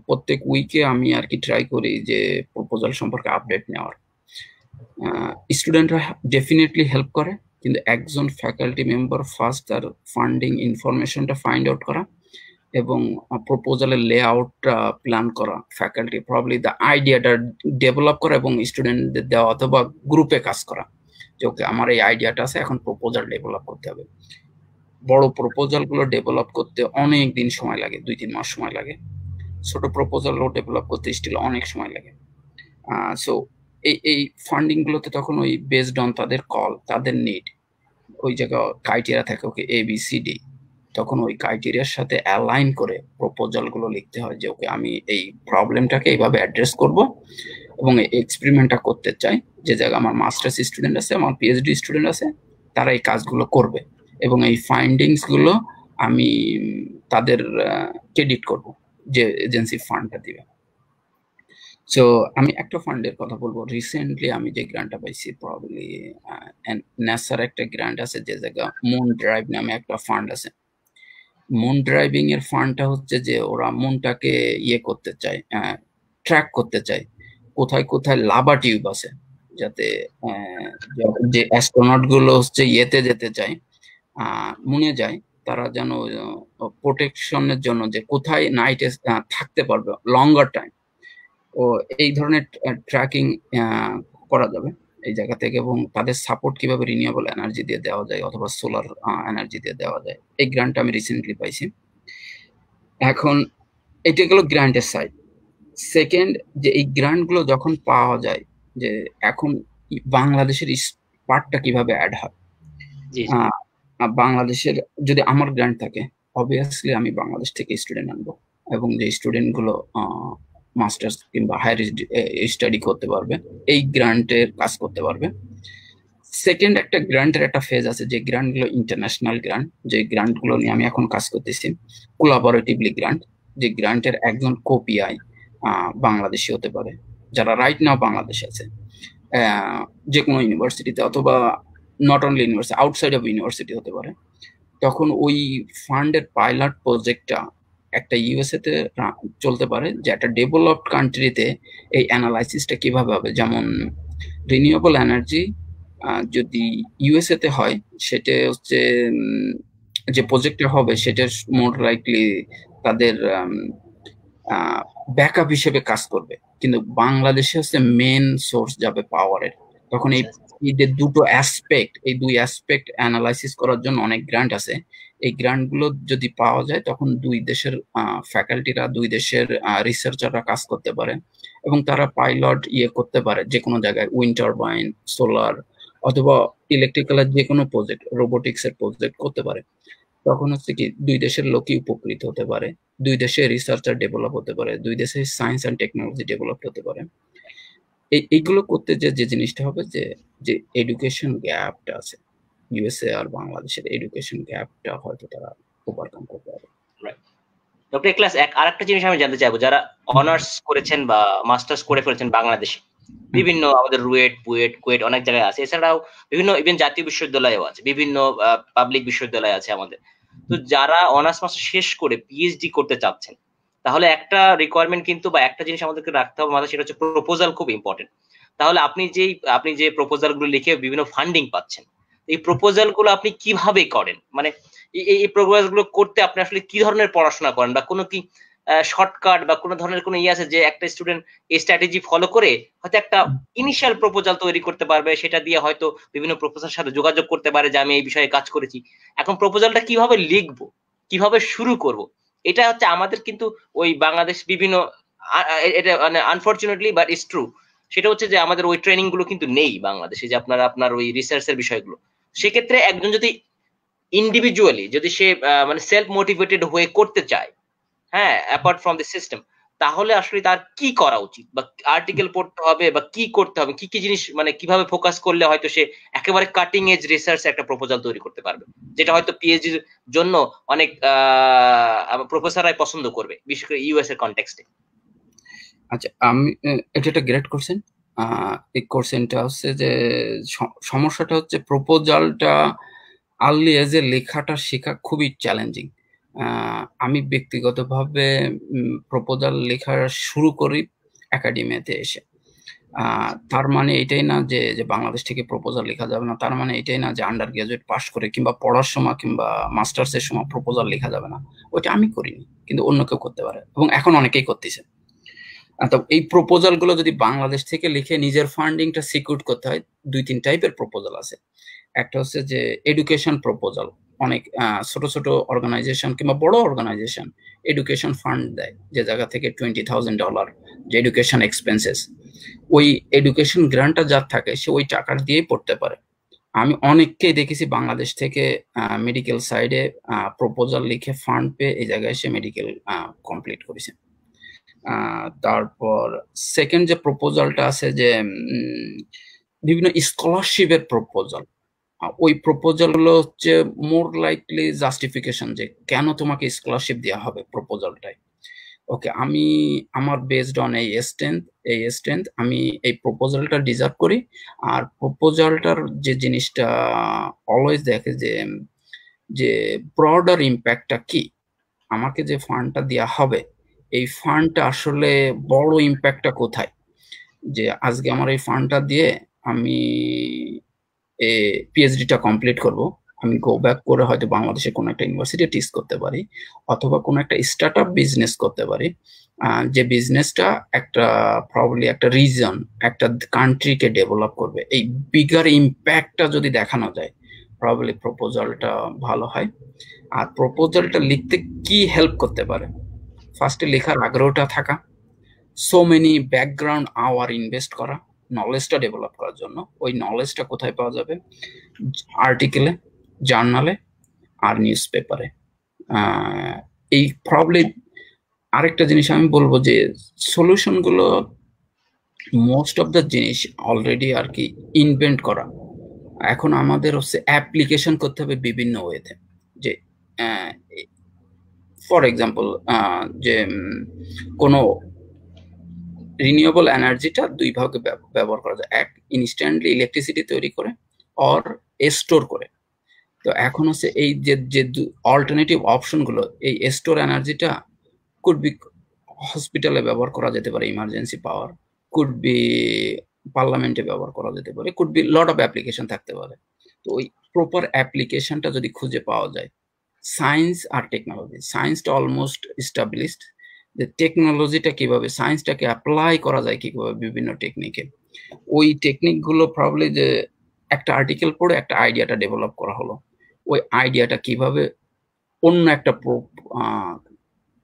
B: প্রত্যেক উইকে আমি আর কি ট্রাই করি যে প্রপোজাল সম্পর্কে আপডেট নেওয়ার। স্টুডেন্টরা ডেফিনেটলি হেল্প করে, কিন্তু একজন ফ্যাকাল্টি মেম্বার ফার্স্ট তার ফান্ডিং ইনফরমেশনটা ফাইন্ড আউট করা এবং প্রপোজালের লেআউটটা প্ল্যান করা, ফ্যাকাল্টি প্রবাবলি দ্য আইডিয়াটা ডেভেলপ করা এবং স্টুডেন্টদের দেওয়া অথবা গ্রুপে কাজ করা যে ওকে আমার এই আইডিয়াটা আছে, এখন প্রপোজাল ডেভেলপ করতে হবে। বড় প্রপোজাল গুলো ডেভেলপ করতে অনেক দিন সময় লাগে, 2-3 মাস সময় লাগে। ছোট প্রপোজাল ডেভেলপ করতে স্টিল অনেক সময় লাগে। সো এই ফান্ডিং গুলোতে তখন ওই বেসড অন তাদের কল, তাদের নিড, ওই জায়গা ক্রাইটেরিয়া থাকে, ওকে ABCD, তখন ওই ক্রাইটেরিয়ার সাথে অ্যালাইন করে প্রপোজাল গুলো লিখতে হয় যে ওকে আমি এই প্রবলেমটাকে এইভাবে অ্যাড্রেস করব এবং এই এক্সপেরিমেন্টটা করতে চাই। যে জায়গায় আমার মাস্টার্স স্টুডেন্ট আছে, আমার পিএইচডি স্টুডেন্ট আছে, তারা এই কাজগুলো করবে এবং এই ফাইন্ডিংস গুলো আমি তাদের ক্রেডিট করব যে এজেন্সি ফান্ডটা দিবে। সো আমি একটা ফান্ডের কথা বলবো। রিসেন্টলি আমি যে গ্রান্টটা পাইছি প্রবাবলি নাসার একটা গ্রান্ট আছে, যে জায়গা মুন ড্রাইভ নামে একটা ফান্ড আছে। মুন ড্রাইভিং এর ফান্ডটা হচ্ছে যে ওরা মুনটাকে করতে চায়, ট্র্যাক করতে চায় কোথায় কোথায় লাভা টিউব আছে, যাতে যে অ্যাস্ট্রোনট গুলো হচ্ছে যেতে চায়, মুনে যায়, তারা যেন প্রোটেকশনের জন্য যে কোথায় নাইটে থাকতে পারবে লঙ্গার টাইম, ও এই ধরনের ট্র্যাকিং করা যাবে এই জায়গা থেকে, এবং তাদের সাপোর্ট কিভাবে রিনিউয়েবল এনার্জি দিয়ে দেওয়া যায় অথবা সোলার এনার্জি দিয়ে দেওয়া যায়। এই গ্রান্টটা আমি রিসেন্টলি পাইছি। এখন এটা গেল গ্রান্টের সাইড। সেকেন্ড, যে এই গ্রান্ট গুলো যখন পাওয়া যায়, যে এখন বাংলাদেশের পার্টটা কিভাবে অ্যাড হয়। বাংলাদেশের যদি আমার গ্রান্ট থাকে, অবভিয়াসলি আমি বাংলাদেশ থেকে স্টুডেন্ট আনবো এবং যে স্টুডেন্ট গুলো মাস্টার্স কিংবা হায়ার স্টাডি করতে পারবে, এই গ্রান্টের কাজ করতে পারবে। সেকেন্ড, একটা গ্রান্টের একটা ফেজ আছে, যে গ্রান্ট গুলো ইন্টারন্যাশনাল গ্রান্ট, যে গ্রান্ট গুলো নিয়ে আমি এখন কাজ করতেছি। কোলাবোরেটিভলি গ্রান্ট, যে গ্রান্টের একজন কোপিআই বাংলাদেশি হতে পারে, যারা রাইট নাও বাংলাদেশে আছে, যে কোনো ইউনিভার্সিটিতে অথবা not only university, outside of university হতে পারে। তখন ওই ফান্ডের পাইলট প্রজেক্টটা একটা ইউএসএ তে চলতে পারে, যে একটা ডেভেলপড কান্ট্রিতে এই অ্যানালাইসিসটা কিভাবে হবে। যেমন রিনিউয়েবল এনার্জি যদি ইউএসএ তে হয়, সেটা হচ্ছে যে প্রজেক্টটা হবে সেটা মোর লাইকলি তাদের ব্যাকআপ হিসেবে কাজ করবে, কিন্তু বাংলাদেশে হচ্ছে মেন সোর্স যাবে পাওয়ারের। তখন এই যে দুটো অ্যাসপেক্ট, এই দুই অ্যাসপেক্ট অ্যানালাইসিস করার জন্য অনেক গ্রান্ট আছে। এই গ্রান্ট গুলো যদি পাওয়া যায়, তখন দুই দেশের ফ্যাকাল্টিরা, দুই দেশের রিসার্চাররা কাজ করতে পারে এবং তারা পাইলট করতে পারে যে কোনো জায়গায়, উইন্ড টারবাইন, সোলার অথবা ইলেকট্রিক্যালের যে কোনো প্রজেক্ট, রোবোটিক্স এর প্রজেক্ট করতে পারে। তখন হচ্ছে কি দুই দেশের লোকই উপকৃত হতে পারে, দুই দেশের রিসার্চার ডেভেলপ হতে পারে, দুই দেশের সায়েন্স অ্যান্ড টেকনোলজি ডেভেলপ হতে পারে। এইগুলো করতে যে জিনিসটা হবে, যে এডুকেশন গ্যাপটা আছে ইউএসএ আর বাংলাদেশের, এডুকেশন গ্যাপটা হয়তো তারা ওভারকাম করতে পারে।
A: ডক্টর ক্লাস আরেকটা জিনিস আমি জানতে চাইবো, যারা অনার্স করেছেন বা মাস্টার্স করে ফেলেছেন বাংলাদেশে, বিভিন্ন আমাদের রুয়েট বুয়েট কুয়েট অনেক জায়গায় আছে, এছাড়াও বিভিন্ন ইভেন জাতীয় বিশ্ববিদ্যালয়ও আছে, বিভিন্ন পাবলিক বিশ্ববিদ্যালয় আছে আমাদের। তো যারা অনার্স মাস্টার শেষ করে পিএইচডি করতে চাচ্ছেন, তাহলে একটা রিকোয়ারমেন্ট কিন্তু বা একটা জিনিস আমাদেরকে রাখতে হবে মাথায়, সেটা হচ্ছে প্রপোজাল খুব ইম্পর্টেন্ট। তাহলে আপনি যে প্রপোজাল গুলো লিখে বিভিন্ন ফান্ডিং পাচ্ছেন, এই প্রপোজাল গুলো আপনি কিভাবে করেন, মানে এই প্রপোজাল গুলো করতে আপনি আসলে কি ধরনের পড়াশোনা করেন, বা কোনো কি শর্টকাট বা কোনো ধরনের কোনো ইয়ে আছে যে একটা স্টুডেন্ট এই স্ট্র্যাটেজি ফলো করে হয়তো একটা ইনিশিয়াল প্রপোজাল তৈরি করতে পারবে, সেটা দিয়ে হয়তো বিভিন্ন প্রফেসরের সাথে যোগাযোগ করতে পারে যে আমি এই বিষয়ে কাজ করেছি। এখন প্রপোজালটা কিভাবে লিখবো, কিভাবে শুরু করব, এটা হচ্ছে আমাদের কিন্তু ওই বাংলাদেশ বিভিন্ন এটা মানে আনফরচুনেটলি বাট ইটস ট্রু, সেটা হচ্ছে যে আমাদের ওই ট্রেনিং গুলো কিন্তু নেই বাংলাদেশে, যে আপনার ওই রিসার্চের বিষয়গুলো। সেক্ষেত্রে একজন যদি ইন্ডিভিজুয়ালি যদি সে মানে সেলফ মোটিভেটেড হয়ে করতে চায়, হ্যাঁ, অ্যাপার্ট ফ্রম দ্য সিস্টেম, তাহলে আসলে তার কি করা উচিত, বা আর্টিকেল পড়তে হবে, বা কি করতে হবে, কি কি জিনিস মানে কিভাবে ফোকাস করলে হয়তো সে একেবারে কাটিং এজ রিসার্চ একটা প্রপোজাল তৈরি করতে পারবে, যেটা হয়তো পিএইচডির জন্য অনেক প্রফেসররাই পছন্দ করবে, বিশেষ করে ইউএস এর কনটেক্সটে।
B: আচ্ছা, আমি এটা একটা গ্রেট কোশ্চেন। এই কোশ্চেনটা হচ্ছে যে সমস্যাটা হচ্ছে প্রপোজালটা আর্লি এজে লেখাটা শেখা খুবই চ্যালেঞ্জিং। আমি ব্যক্তিগতভাবে প্রপোজাল লেখা শুরু করি একাডেমিতে এসে। তার মানে এটাই না যে বাংলাদেশ থেকে প্রপোজাল লেখা যাবে না, তার মানে এটাই না যে আন্ডার গ্রাজুয়েট পাস করে কিংবা পড়ার সময় কিংবা মাস্টার্সের সময় প্রপোজাল লেখা যাবে না। ওইটা আমি করিনি, কিন্তু অন্য কেউ করতে পারে, এবং এখন অনেকেই করতেছে। তো এই প্রপোজাল গুলো যদি বাংলাদেশ থেকে লিখে নিজের ফান্ডিংটা সিকিউর করতে হয়, 2-3 টাইপের প্রপোজাল আছে। একটা হচ্ছে যে এডুকেশন প্রপোজাল, অনেক ছোট ছোট অর্গানাইজেশন কিংবা বড় অর্গানাইজেশন এডুকেশন ফান্ড দেয়, যে জায়গা থেকে $20,000 যে এডুকেশন এক্সপেন্সেস, ওই এডুকেশন গ্রান্টটা যার থাকে সে ওই টাকা দিয়েই পড়তে পারে। আমি অনেককেই দেখেছি বাংলাদেশ থেকে মেডিকেল সাইডে প্রপোজাল লিখে ফান্ড পেয়ে এই জায়গায় এসে মেডিকেল কমপ্লিট করেছে। তারপর সেকেন্ড যে প্রপোজালটা আছে যে বিভিন্ন স্কলারশিপের প্রপোজাল, ওই প্রপোজাল গুলো হচ্ছে মোর লাইকলি জাস্টিফিকেশন যে কেন তোমাকে স্কলারশিপ দেওয়া হবে প্রপোজালটাই। ওকে, আমি আমার বেসড অন এই স্ট্রেংথ আমি এই প্রপোজালটা ডিজার্ভ করি। আর প্রপোজালটার যে জিনিসটা অলওয়েজ দেখে যে ব্রডার ইম্প্যাক্টটা কি, আমাকে যে ফান্ডটা দেওয়া হবে এই ফান্ডটা আসলে বড় ইম্প্যাক্টটা কোথায়, যে আজকে আমার এই ফান্ডটা দিয়ে আমি পিএইচডিটা কমপ্লিট করব, আমি গো ব্যাক করে হয়তো বাংলাদেশে কোনো একটা ইউনিভার্সিটি টিচ করতে পারি, অথবা কোনো একটা স্টার্টআপ বিজনেস করতে পারি, যে বিজনেসটা একটা প্রবাবলি একটা রিজন একটা কান্ট্রিকে ডেভেলপ করবে। এই বিগার ইম্প্যাক্টটা যদি দেখানো যায় প্রবাবলি প্রপোজালটা ভালো হয়। আর প্রপোজালটা লিখতে কি হেল্প করতে পারে, ফার্স্টে লেখার আগ্রহটা থাকা, so many background hour invest করা নলেজটা ডেভেলপ করার জন্য। ওই নলেজটা কোথায় পাওয়া যাবে? আর্টিকেলে, জার্নালে আর নিউজ পেপারে। এই প্রবলি আরেকটা জিনিস আমি বলবো যে সলিউশন গুলো মোস্ট অফ দ্য জিনিস অলরেডি আর কি ইনভেন্ট করা, এখন আমাদের হচ্ছে অ্যাপ্লিকেশন করতে হবে বিভিন্ন ওয়েতে। যে ফর এক্সাম্পল যে কোনো রিনিউয়েবল এনার্জিটা দুই ভাগে ব্যবহার করা যায়, এক ইনস্ট্যান্টলি ইলেকট্রিসিটি তৈরি করে অর স্টোর করে। তো এখন হচ্ছে এই যে অল্টারনেটিভ অপশনগুলো, এই স্টোর এনার্জিটা কুড বি হসপিটালে ব্যবহার করা যেতে পারে, ইমার্জেন্সি পাওয়ার, কুড বি পার্লামেন্টে ব্যবহার করা যেতে পারে, could B lot of application থাকতে পারে। তো ওই প্রপার অ্যাপ্লিকেশনটা যদি খুঁজে পাওয়া যায়, সায়েন্স আর টেকনোলজি, সায়েন্সটা অলমোস্ট এস্টাবলিশড, যে টেকনোলজিটা কিভাবে সায়েন্সটাকে অ্যাপ্লাই করা যায় কিভাবে বিভিন্ন টেকনিকে, ওই টেকনিকগুলো প্রবলি যে একটা আর্টিকেল পড়ে একটা আইডিয়াটা ডেভেলপ করা হলো, ওই আইডিয়াটা কিভাবে অন্য একটা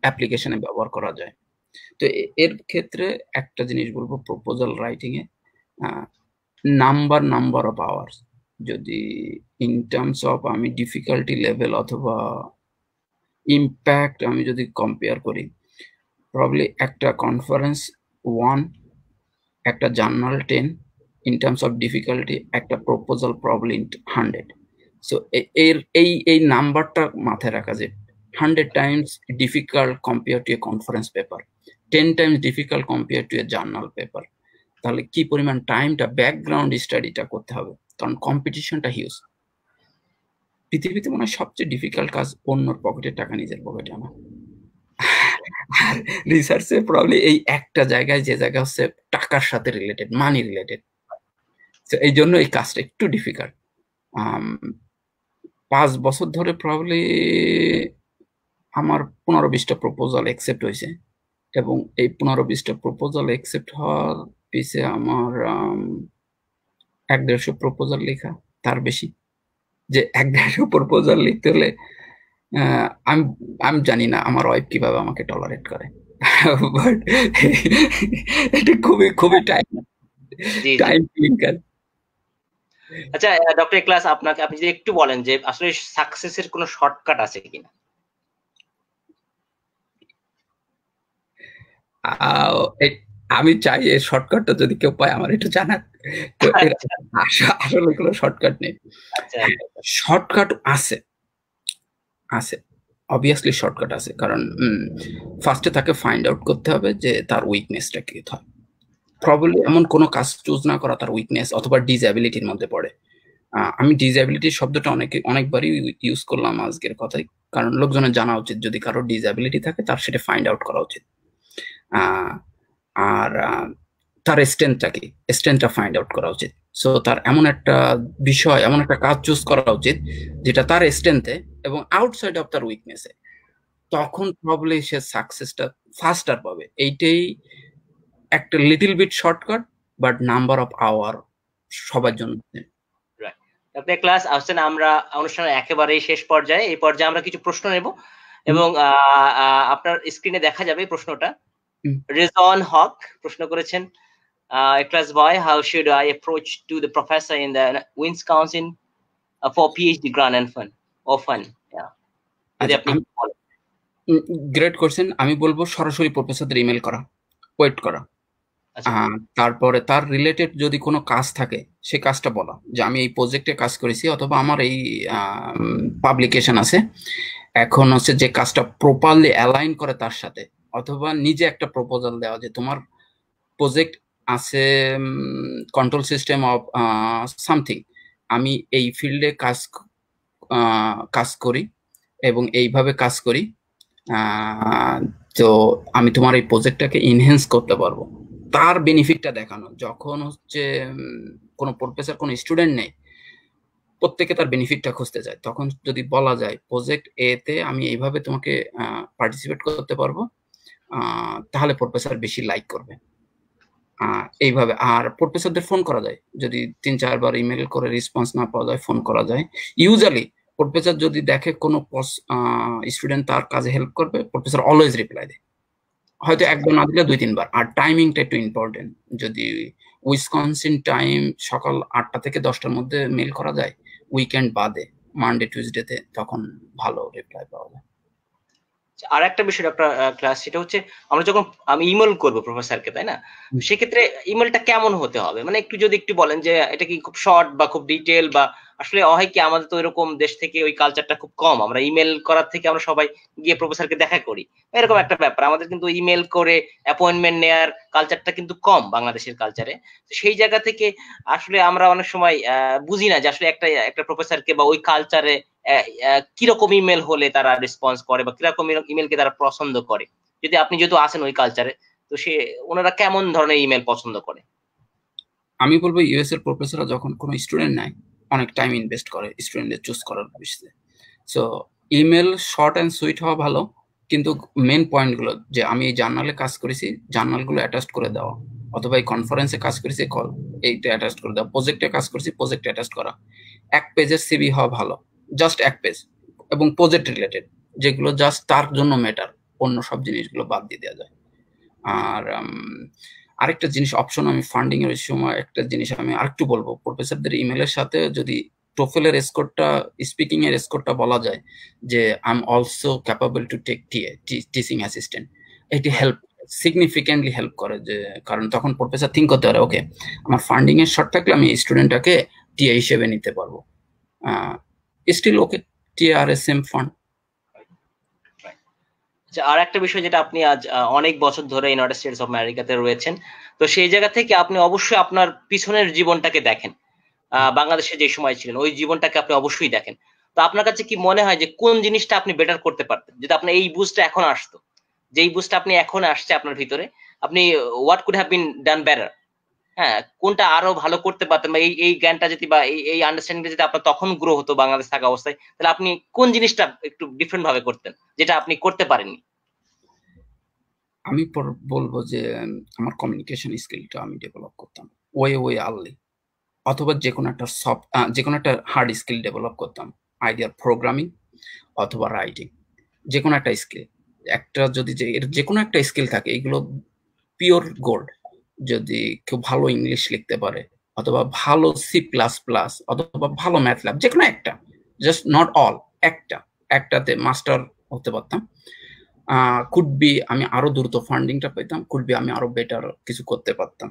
B: অ্যাপ্লিকেশনে ব্যবহার করা যায়। তো এর ক্ষেত্রে একটা জিনিস বলবো, proposal writing A number of hours, যদি ইন টার্মস অফ আমি ডিফিকাল্টি লেভেল অথবা ইম্প্যাক্ট আমি যদি কম্পেয়ার করি, প্রবলি একটা কনফারেন্স 1, একটা journal 10 in terms of difficulty, একটা প্রপোজাল প্রবলি 100। সো এই নাম্বারটা মাথায় রাখা, যে 100 times difficult compared to a conference paper, 10 times difficult compared to a journal paper. তাহলে কি পরিমাণ টাইমটা ব্যাকগ্রাউন্ড স্টাডিটা করতে হবে, কারণ কম্পিটিশনটা হিউজ। পৃথিবীতে মনে হয় সবচেয়ে ডিফিকাল্ট কাজ অন্যর পকেটের টাকা নিজের পকেটে আনা। আর রিসার্চে প্রবলি এই একটা জায়গায়, যে জায়গা হচ্ছে টাকার সাথে রিলেটেড, মানি রিলেটেড, তো এই জন্য এই কাজটা একটু ডিফিকাল্ট। 5 বছর ধরে প্রবলি আমার 15-20টা প্রপোজাল অ্যাকসেপ্ট হয়েছে, এবং এই 15-20টা প্রপোজাল অ্যাকসেপ্ট হওয়ার পিছে আমার 1-150 প্রপোজাল লেখা, তার বেশি। যে 1-150 প্রপোজাল লিখতে হলে আমি জানি না আমার ওয়াইফ কিভাবে আমাকে টলারেট করে, বাট এটা খুবই খুবই টাইম ক্লিনিক্যাল।
A: আচ্ছা ডক্টর ইখলাস, আপনাকে আপনি যদি একটু বলেন যে আসলে সাকসেসের কোনো শর্টকাট আছে কিনা?
B: আমি চাই এই শর্টকাটটা যদি কেউ পায় আমার একটু জানাক। তো আসলে কোনো শর্টকাট নেই। শর্টকাট আছে, অবভিয়াসলি শর্টকাট আছে, কারণ ফার্স্টে তাকে ফাইন্ড আউট করতে হবে যে তার উইকনেসটা কি হয়। প্রবাবলি এমন কোনো কাজ চুজ না করা তার উইকনেস অথবা ডিসএবিলিটির মধ্যে পড়ে। আমি ডিসএবিলিটি শব্দটা অনেকবারই ইউজ করলাম আজকের কথায়, কারণ লোকজনের জানা উচিত যদি কারো ডিসএবিলিটি থাকে তার সেটা ফাইন্ড আউট করা উচিত। আর তার স্ট্রেংথটা কি, স্ট্রেংথটা ফাইন্ড আউট করা উচিত। সো তার এমন একটা বিষয়, এমন একটা কাজ চুজ করা উচিত যেটা তার স্ট্রেংথে এবং আউটসাইড অফ তার উইকনেসে, তখন প্রবলি সে সাকসেসটা ফাস্টার পাবে। এইটাই একটা little bit shortcut, but number of hour সবার জন্য।
A: আপনি ক্লাস আসছেন, আমরা অনুষ্ঠানের একেবারেই শেষ পর্যায়ে। এই পর্যায়ে আমরা কিছু প্রশ্ন নেব এবং আপনার স্ক্রিনে দেখা যাবে প্রশ্নটা। রেজন হক প্রশ্ন করেছেন, class boy, how should I approach to the professor in the Wisconsin for PhD grant and fund or fund? যদি আপনি বলেন।
B: Great question. আমি বলবো সরাসরি প্রফেসরদের ইমেল করা, ওয়েট করা, তারপরে তার রিলেটেড যদি কোনো কাজ থাকে সে কাজটা বলা, যে আমি এই প্রজেক্টে কাজ করেছি অথবা আমার এই পাবলিকেশন আছে, এখন হচ্ছে যে কাজটা প্রপারলি অ্যালাইন করে তার সাথে, অথবা নিজে একটা প্রপোজাল দেওয়া যে তোমার প্রজেক্ট আছে কন্ট্রোল সিস্টেম অফ সামথিং, আমি এই ফিল্ডে কাজ করি এবং এইভাবে কাজ করি, তো আমি তোমার এই প্রজেক্টটাকে ইনহ্যান্স করতে পারবো, তার বেনিফিটটা দেখানো। যখন হচ্ছে কোনো প্রফেসর কোনো স্টুডেন্ট নেই, প্রত্যেকে তার বেনিফিটটা খুঁজতে যায়, তখন যদি বলা যায় প্রজেক্ট এতে আমি এইভাবে তোমাকে পার্টিসিপেট করতে পারবো, তাহলে প্রফেসর বেশি লাইক করবে এইভাবে। আর প্রফেসরদের ফোন করা যায়, যদি 3-4 বার ইমেল করে রেসপন্স না পাওয়া যায়, ফোন করা যায়। ইউজুয়ালি প্রফেসর যদি দেখে কোনো স্টুডেন্ট তার কাজে হেল্প করবে, প্রফেসর অলওয়েজ রিপ্লাই দেয়, হয়তো একবার না দিলে 2-3 বার। আর টাইমিংটা একটু ইম্পর্টেন্ট, যদি উইসকনসিন টাইম সকাল 8টা থেকে 10টার মধ্যে মেল করা যায়, উইকেন্ড বাদে মানডে টিউজডেতে, তখন ভালো রিপ্লাই পাওয়া যায়।
A: আর একটা বিষয় আপনার ক্লাস, সেটা হচ্ছে আমরা যখন আমি ইমেল করবো প্রফেসরকে, তাই না, সেক্ষেত্রে ইমেলটা কেমন হতে হবে? মানে একটু যদি একটু বলেন যে এটা কি খুব শর্ট বা খুব ডিটেল, বা আসলে হয় কি আমাদের তো এরকম দেশ থেকে ওই কালচারটা খুব কম, আমরা ইমেল করার থেকে আমরা সবাই গিয়ে প্রফেসরকে দেখা করি, এরকম একটা ব্যাপার। আমাদের কিন্তু ইমেল করে অ্যাপয়েন্টমেন্ট নেয়ার কালচারটা কিন্তু কম বাংলাদেশের কালচারে। তো সেই জায়গা থেকে আসলে আমরা অনেক সময় বুঝি না যে আসলে একটা প্রফেসরকে বা ওই কালচারে কিরকম ইমেল হলে তারা রেসপন্স করে বা কিরকম ইমেলকে তারা পছন্দ করে। যদি আপনি যেহেতু আছেন ওই কালচারে, তো সে ওনারা কেমন ধরনের ইমেল পছন্দ করে?
B: আমি বলবো ইউএস এর প্রফেসররা যখন কোনো স্টুডেন্ট নেয়, অনেক টাইম ইনভেস্ট করে স্টুডেন্টদের চুজ করার বিষয়ে। So email short and sweet হওয়া ভালো, কিন্তু মেন পয়েন্টগুলো, যে আমি এই জার্নালে কাজ করেছি, জার্নালগুলো অ্যাটাচ করে দেওয়া, অথবা এই কনফারেন্সে কাজ করেছি কল এইটা অ্যাটাচ করে দেওয়া, প্রজেক্টে কাজ করেছি প্রজেক্টে অ্যাটাচ করা। 1 পেজের সিভি হওয়া ভালো, জাস্ট 1 পেজ, এবং প্রজেক্ট রিলেটেড, যেগুলো জাস্ট তার জন্য ম্যাটার, অন্য সব জিনিসগুলো বাদ দিয়ে দেওয়া যায়। আর আরেকটা জিনিস অপশন, আমি ফান্ডিং এর সময় একটা জিনিস আমি আরেকটু বলবো, প্রফেসরদের ইমেলের সাথে যদি টোফেলের স্কোরটা, স্পিকিং এর স্কোরটা বলা যায় যে I am also capable to take teaching assistant, এটি হেল্প সিগনিফিকেন্টলি হেল্প করে, যে কারণ তখন প্রফেসর থিঙ্ক করতে পারে, ওকে আমার ফান্ডিং এর শর্ট থাকলে আমি স্টুডেন্টটাকে টিএ হিসেবে নিতে পারবো, স্টিল ওকে, টিআরএসএম ফান্ড।
A: আর একটা বিষয় যেটা আপনি আজ অনেক বছর ধরে ইউনাইটেড স্টেটস অফ আমেরিকাতে রয়েছেন, তো সেই জায়গা থেকে আপনি অবশ্যই আপনার পিছনের জীবনটাকে দেখেন, বাংলাদেশে যে সময় ছিলেন ওই জীবনটাকে আপনি অবশ্যই দেখেন। তো আপনার কাছে কি মনে হয় যে কোন জিনিসটা আপনি বেটার করতে পারতেন যদি আপনার এই বুস্টটা এখন আসতো, যেই বুস্টটা আপনি এখন আসছে আপনার ভিতরে, আপনি what could have been done better? হ্যাঁ, কোনটা আরো ভালো করতে পারতেন, বা এই এই জ্ঞানটা যদি বা এই আন্ডারস্ট্যান্ডিংটা যদি আপনার তখন গ্রো হতো বাংলাদেশ থাকা অবস্থায়, তাহলে আপনি কোন জিনিসটা একটু ডিফারেন্ট ভাবে করতেন যেটা আপনি করতে পারেননি?
B: আমি বলবো যে আমার কমিউনিকেশন স্কিলটা আমি ডেভেলপ করতাম ওয়ে আর্লি, অথবা যে কোনো একটা হার্ড স্কিল ডেভেলপ করতাম, আইডিয়ার প্রোগ্রামিং অথবা রাইটিং, যে কোনো একটা স্কিল। একটা যদি যে কোনো একটা স্কিল থাকে, এগুলো পিওর গোল্ড। যদি কেউ ভালো ইংলিশ লিখতে পারে, অথবা ভালো C++, অথবা ভালো ম্যাথল্যাব, যে কোনো একটা, জাস্ট নট অল, একটাতে মাস্টার হতে পারতাম। কুড বি আমি আরো দ্রুত ফান্ডিংটা পেতাম, কুড বি আমি আরো বেটার কিছু করতে পারতাম।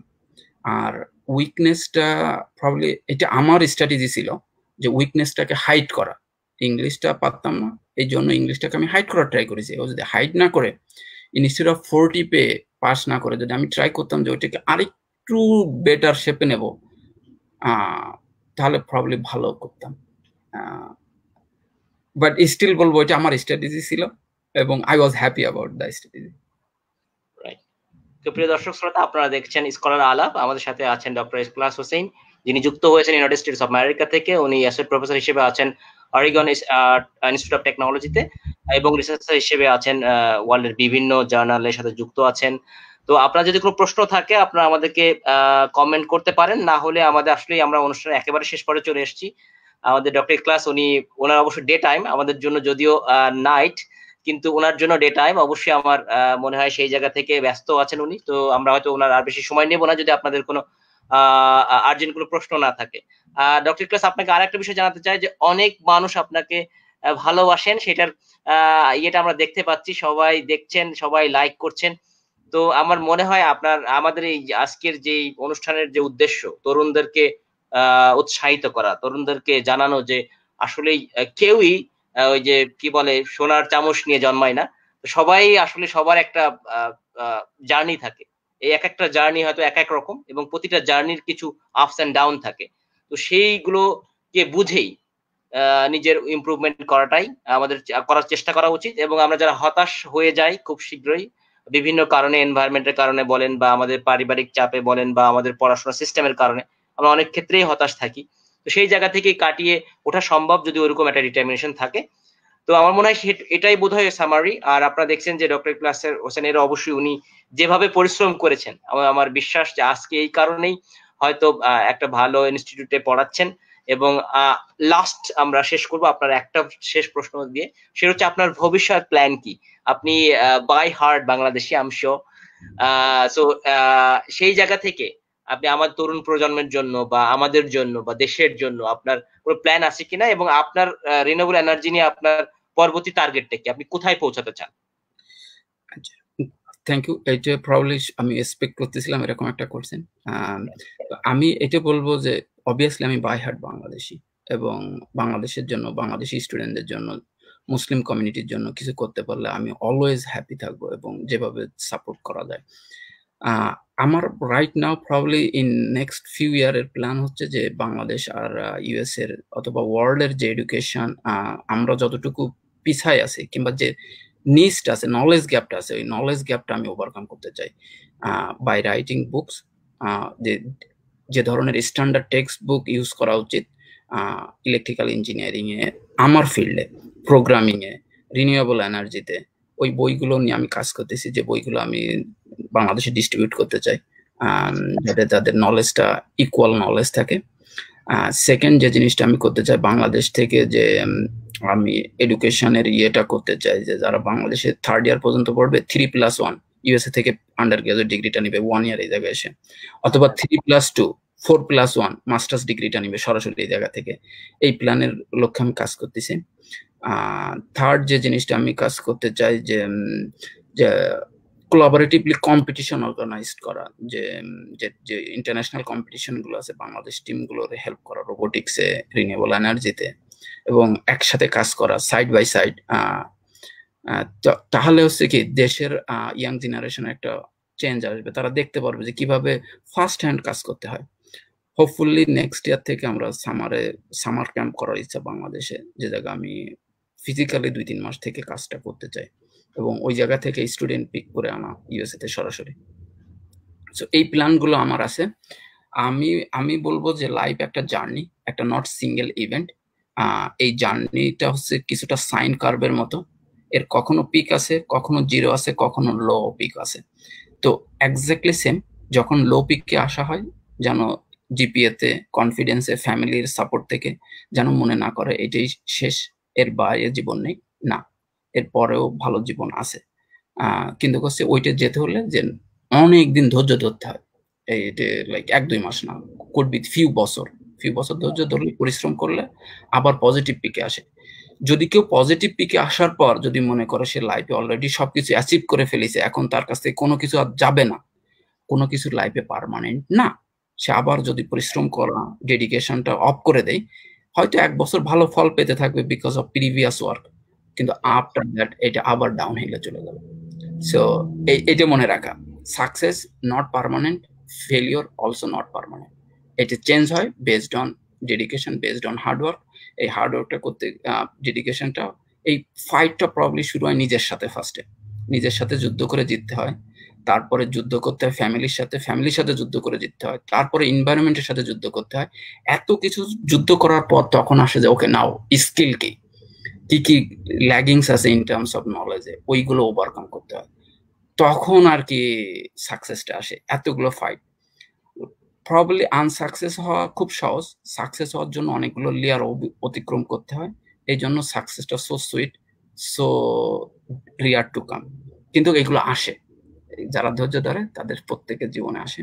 B: আর উইকনেসটা প্রবাবলি, এটা আমার স্ট্র্যাটেজি ছিল যে উইকনেসটাকে হাইড করা। ইংলিশটা পারতাম না, এই জন্য ইংলিশটাকে আমি হাইড করার ট্রাই করেছি। ও যদি হাইড না করে, ইনস্টেড অফ 40 পেয়ে পাস না করে, যদি আমি ট্রাই করতাম যে ওইটাকে আরেকটু বেটার শেপে নেব, তাহলে প্রবাবলি ভালো করতাম। বাট স্টিল বলবো এটা আমার স্ট্র্যাটেজি ছিল, এবং I was happy about the strategy.
A: তো প্রিয় দর্শক শ্রোতা, আপনারা দেখছেন স্কলার আলাপ। আমাদের সাথে আছেন ডক্টর ইখলাস হোসেন, যিনি যুক্ত হয়েছেন ইউনাইটেড স্টেটস অফ আমেরিকা থেকে। উনি অ্যাসোসিয়েট প্রফেসর হিসেবে আছেন অরিগন ইনস্টিটিউট অফ টেকনোলজিতে, এবং রিসার্চার হিসেবে আছেন ওয়ার্ল্ডের বিভিন্ন জার্নালের সাথে যুক্ত আছেন। তো আপনার যদি কোনো প্রশ্ন থাকে আপনারা আমাদেরকে কমেন্ট করতে পারেন, না হলে আমাদের আসলেই আমরা অনুষ্ঠানের একেবারে শেষ পরে চলে এসেছি। আমাদের ডক্টর ইখলাস, ওনার অবশ্য ডে টাইম, আমাদের জন্য যদিও নাইট, কিন্তু ওনার জন্য ডে টাইম। অবশ্যই আমার মনে হয় সেই জায়গা থেকে ব্যস্ত আছেন উনি। তো আমরা হয়তো ওনার আর বেশি সময় নেব না, যদি আপনাদের কোনো আর্জেন্ট কোনো প্রশ্ন না থাকে। ডক্টর ইখলাস, আপনাকে আর একটা বিষয় জানাতে চাই যে অনেক মানুষ আপনাকে ভালোবাসেন, সেটার ইয়েটা আমরা দেখতে পাচ্ছি, সবাই দেখছেন, সবাই লাইক করছেন। তো আমার মনে হয় আমাদের এই আজকের যে অনুষ্ঠানের যে উদ্দেশ্য, তরুণদেরকে উৎসাহিত করা, তরুণদেরকে জানানো যে আসলেই কেউই ওই যে কি বলে সোনার চামচ নিয়ে জন্মায় না। সবাই আসলে সবার একটা জার্নি থাকে। এই এক একটা জার্নি হয়তো এক এক রকম, এবং প্রতিটা জার্নির কিছু আপস এন্ড ডাউন থাকে। তো সেইগুলোকে বুঝেই নিজের ইমপ্রুভমেন্ট করাটাই আমাদের করার চেষ্টা করা উচিত। এবং আমরা যারা হতাশ হয়ে যাই খুব শীঘ্রই, বিভিন্ন কারণে, এনভায়রনমেন্টের কারণে বলেন, বা আমাদের পারিবারিক চাপে বলেন, বা আমাদের পড়াশোনার সিস্টেমের কারণে আমরা অনেক ক্ষেত্রেই হতাশ থাকি। তো সেই জায়গা থেকে কাটিয়ে ওঠা সম্ভব যদি ওরকম একটা ডিটারমিনেশন থাকে। তো আমার মনে হয় এটাই বোধহয় সামারি। আর আপনারা দেখছেন যে ডক্টর ইখলাস হোসেনের অবশ্যই উনি যেভাবে পরিশ্রম করেছেন, আমার বিশ্বাস যে আজকে এই কারণেই হয়তো একটা ভালো ইনস্টিটিউটে পড়াচ্ছেন। এবং লাস্ট আমরা শেষ করব আপনার একটা শেষ প্রশ্ন দিয়ে, সেটা হচ্ছে আপনার ভবিষ্যৎ প্ল্যান কি? আপনি by heart Bangladeshi, I am sure. So সেই জায়গা থেকে আপনি আমার তরুণ প্রজন্মের জন্য, বা আমাদের জন্য, বা দেশের জন্য আপনার কোনো প্ল্যান আছে কিনা, এবং আপনার রিনিউয়েবল এনার্জি নিয়ে আপনার পরবর্তী টার্গেটটা কি, আপনি কোথায় পৌঁছাতে চান?
B: আচ্ছা, থ্যাংক ইউ। এটা প্রবাবলি আমি এক্সপেক্ট করতেছিলাম এরকম একটা কোশ্চেন। আমি এটা বলবো যে অবভিয়াসলি আমি বাই হার্ট বাংলাদেশি, এবং বাংলাদেশের জন্য, বাংলাদেশি স্টুডেন্টদের জন্য, মুসলিম কমিউনিটির জন্য কিছু করতে পারলে আমি অলওয়েজ হ্যাপি থাকবো, এবং যেভাবে সাপোর্ট করা যায়। আমার right now probably in next few ইয়ারের প্ল্যান হচ্ছে যে বাংলাদেশ আর ইউএস এর অথবা ওয়ার্ল্ডের যে এডুকেশন, আমরা যতটুকু পিছায় আছি, কিংবা যে নিস্ট আছে, নলেজ গ্যাপটা আছে, ওই নলেজ গ্যাপটা আমি ওভারকাম করতে চাই বাই রাইটিং বুকস। যে ধরনের স্ট্যান্ডার্ড টেক্সট বুক ইউজ করা উচিত ইলেকট্রিক্যাল ইঞ্জিনিয়ারিং এ, আমার ফিল্ডে, প্রোগ্রামিং এ, রিনিউয়েবল এনার্জিতে, ওই বইগুলো নিয়ে আমি কাজ করতেছি, যে বইগুলো আমি বাংলাদেশে ডিস্ট্রিবিউট করতে চাই, যাতে তাদের নলেজটা ইকুয়াল নলেজ থাকে। সেকেন্ড যে জিনিসটা আমি করতে চাই, বাংলাদেশ থেকে যে আমি এডুকেশনের ইয়েটা করতে চাই, যে যারা বাংলাদেশে 3rd ইয়ার পর্যন্ত পড়বে, 3+1 ইউএসএ থেকে আন্ডার গ্রাজুয়েট ডিগ্রিটা নিবে 1 ইয়ার এই জায়গায় এসে, অথবা 3+2 4+1 মাস্টার্স ডিগ্রিটা নিবে সরাসরি এই জায়গা থেকে। এই প্ল্যানের লক্ষ্যে আমি কাজ করতেছি। থার্ড যে জিনিসটা আমি কাজ করতে চাই, যে কোলাবোরেটিভলি কম্পিটিশন অর্গানাইজ করা, যে ইন্টারন্যাশনাল কম্পিটিশন গুলো আছে, বাংলাদেশ টিমগুলোর হেল্প করা রোবোটিক্সে, রিনিউয়েবল এনার্জিতে, এবং একসাথে কাজ করা সাইড বাই সাইড। তাহলে হচ্ছে কি দেশের ইয়াং জেনারেশন একটা চেঞ্জ আসবে, তারা দেখতে পারবে যে কিভাবে ফার্স্ট হ্যান্ড কাজ করতে হয়। হোপফুলি নেক্সট ইয়ার থেকে আমরা সামার ক্যাম্প করার ইচ্ছা বাংলাদেশে, যে জায়গায় আমি ফিজিক্যালি 2-3 মাস থেকে কাজটা করতে চাই এবং ওই জায়গা থেকে স্টুডেন্ট পিক করে আনা ইউএসএ তে সরাসরি। সো এই প্ল্যানগুলো আমার আছে। আমি বলবো যে লাইফ একটা জার্নি, একটা নট সিঙ্গেল ইভেন্ট। এই জার্নিটা হচ্ছে কিছুটা সাইন কার্ভের মতো, এর কখনো পিক আছে, কখনো জিরো আছে, কখনো লো পিক আছে। তো এক্স্যাক্টলি সেম, যখন লো পিকে আসা হয় যেন জিপিএ তে, কনফিডেন্সে, ফ্যামিলির সাপোর্ট থেকে যেন মনে না করে এটাই শেষ, এর বাইরে জীবন নেই। না, এর পরেও ভালো জীবন আছে। কিন্তু হচ্ছে ওইটা যেতে হলে যে অনেক দিন ধৈর্য ধরতে হয়। এটা লাইক 1-2 মাস না, কুড বি ফিউ বছর ধৈর্য ধরলে, পরিশ্রম করলে আবার পজিটিভ পিকে আসে। যদি কেউ পজিটিভ পিকে আসার পর যদি মনে করে সে লাইফে অলরেডি সবকিছু অ্যাচিভ করে ফেলেছে, এখন তার কাছ থেকে কোনো কিছু আর যাবে না, কোনো কিছু লাইফে পার্মানেন্ট না, সে আবার যদি পরিশ্রম করা, ডেডিকেশনটা অফ করে দেয়, হয়তো 1 বছর ভালো ফল পেতে থাকবে বিকজ অফ প্রিভিয়াস ওয়ার্ক, কিন্তু আফটার দ্যাট এটা আবার ডাউন হিলে চলে যাবে। সো এটা মনে রাখা, success not permanent, failure also not permanent. এটা চেঞ্জ হয় based on dedication, based on hard work. এই হার্ডওয়ার্কটা করতে, ডেডিকেশনটা, এই ফাইটটা প্রবলি শুরু হয় নিজের সাথে। ফার্স্টে নিজের সাথে যুদ্ধ করে জিততে হয়, তারপরে যুদ্ধ করতে হয় ফ্যামিলির সাথে যুদ্ধ করে জিততে হয়, তারপরে এনভায়রনমেন্টের সাথে যুদ্ধ করতে হয়। এত কিছু যুদ্ধ করার পর তখন আসে যে ওকে নাও স্কিল কি কি ল্যাগিংস আছে ইন টার্মস অফ নলেজে, ওইগুলো ওভারকাম করতে হয়, তখন আর কি সাকসেসটা আসে। এতগুলো ফাইট, প্রবাবলি আনসাকসেস হওয়া খুব সহজ, সাকসেস হওয়ার জন্য অনেকগুলো লেয়ার অতিক্রম করতে হয়। এই জন্য সাকসেসটা so sweet, so rare to come, কিন্তু এগুলো আসে, যারা ধৈর্য ধরে তাদের প্রত্যেকের জীবনে আসে।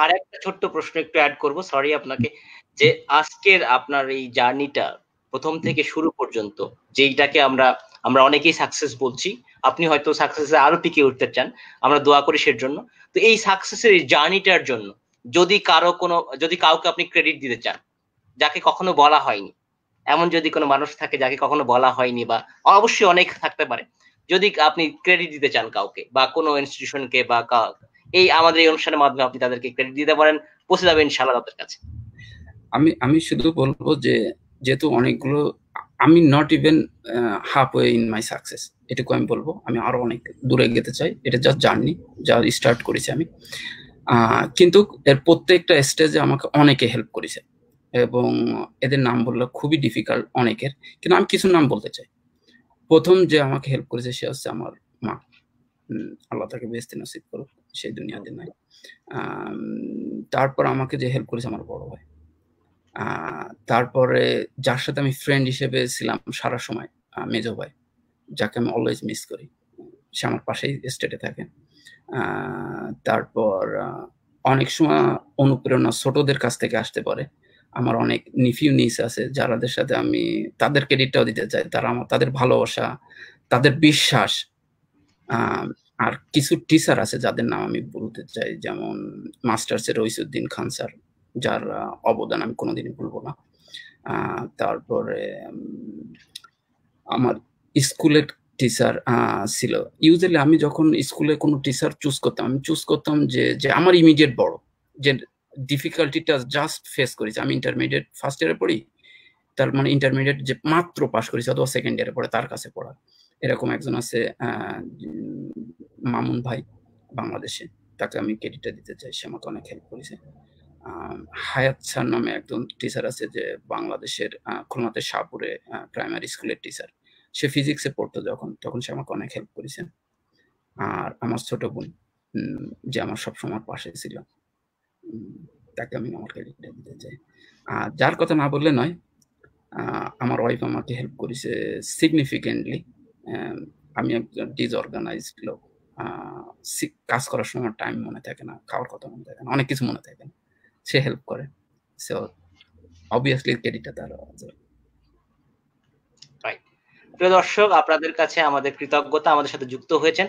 A: আর একটা ছোট্ট প্রশ্ন একটু অ্যাড করব, সরি আপনাকে, যে আজকের আপনার এই জার্নিটা প্রথম থেকে শুরু পর্যন্ত, যেইটাকে আমরা অনেকেই সাকসেস বলছি, আপনি হয়তো সাকসেসে আরো টিকে উঠতে চান, আমরা দোয়া করি সের জন্য। তো এই সাকসেসের এই জার্নিটার জন্য যদি কাউকে আপনি ক্রেডিট দিতে চান, যাকে কখনো বলা হয়নি, এমন যদি কোনো মানুষ থাকে যাকে কখনো বলা হয়নি, বা অবশ্যই অনেক থাকতে পারে, যদি আপনি ক্রেডিট দিতে চান কাউকে বা কোনো ইনস্টিটিউশনকে, বা এই আমাদের এই অনুষ্ঠানের মাধ্যমে আপনি তাদেরকে ক্রেডিট দিতে পারেন, পৌঁছে যাবে ইনশাআল্লাহ তাদের কাছে।
B: আমি শুধু বলবো যে যেহেতু অনেকগুলো, আমি not even half way in my success, এটুকু আমি বলবো। আমি আরো অনেক দূরে যেতে চাই, এটা জাস্ট জার্নি, যা স্টার্ট করেছি আমি। কিন্তু এর প্রত্যেকটা স্টেজে আমাকে অনেকে হেল্প করেছে এবং এদের নাম বললে খুবই ডিফিকাল্ট অনেকের, কিন্তু আমি কিছু নাম বলতে চাই। প্রথম যে আমাকে হেল্প করেছে সে হচ্ছে আমার মা, আল্লাহ তাকে বেহেশতে নসিব করুক, সেই দুনিয়াতে নাই। তারপর আমাকে যে হেল্প করেছে আমার বড় ভাই, তারপরে যার সাথে আমি ফ্রেন্ড হিসেবে ছিলাম সারা সময়, মেজো ভাই, যাকে আমি অলওয়েজ মিস করি, সে আমার পাশেই স্টেটে থাকে। তারপর অনেক সময় অনুপ্রেরণা ছোটদের কাছ থেকে আসতে পারে। আমার অনেক নিফিউ নিস আছে যাদের সাথে আমি তাদের ক্রেডিটটাও দিতে চাই, তাদের ভালোবাসা, তাদের বিশ্বাস। আর কিছু টিচার আছে যাদের নাম আমি বলতে চাই, যেমন মাস্টার্সের রইসুদ্দিন খান স্যার, যার অবদান আমি কোনোদিনই ভুলবো না। তারপরে আমার স্কুলের টিচার ছিল। ইউজুয়ালি আমি যখন স্কুলে কোনো টিচার চুজ করতাম, আমি চুজ করতাম যে আমার ইমিডিয়েট বড়, যে ডিফিকাল্টিটা জাস্ট ফেস করেছি। আমি ইন্টারমিডিয়েট ফার্স্ট ইয়ারে পড়ি, তার মানে ইন্টারমিডিয়েট যে মাত্র পাশ করেছে অথবা সেকেন্ড ইয়ারে পড়ে তার কাছে পড়া, এরকম একজন আছে মামুন ভাই, বাংলাদেশে, তাকে আমি ক্রেডিটটা দিতে চাই, সে আমাকে অনেক হেল্প করেছে। হায়াত স্যার নামে একজন টিচার আছে যে বাংলাদেশের খুলনাতে শাহপুরে প্রাইমারি স্কুলের টিচার, সে ফিজিক্সে পড়তো তখন সে আমাকে অনেক হেল্প করেছে। আর আমার ছোট বোন, যে আমার সবসময় পাশে ছিল, তাকে আমি আমার ক্রেডিটটা দিতে চাই। আর যার কথা না বললে নয়, আমার ওয়াইফ আমাকে হেল্প করেছে সিগনিফিকেন্টলি। আমি একজন ডিসঅর্গানাইজড লোক, কাজ করার সময় টাইম মনে থাকে না, খাওয়ার কথা মনে থাকে না, অনেক কিছু মনে থাকে না, সে হেল্প করে। সো অবভিয়াসলি ক্রেডিটটা তার আছে।
A: প্রিয় দর্শক, আপনাদের কাছে আমাদের কৃতজ্ঞতা, আমাদের সাথে যুক্ত হয়েছেন,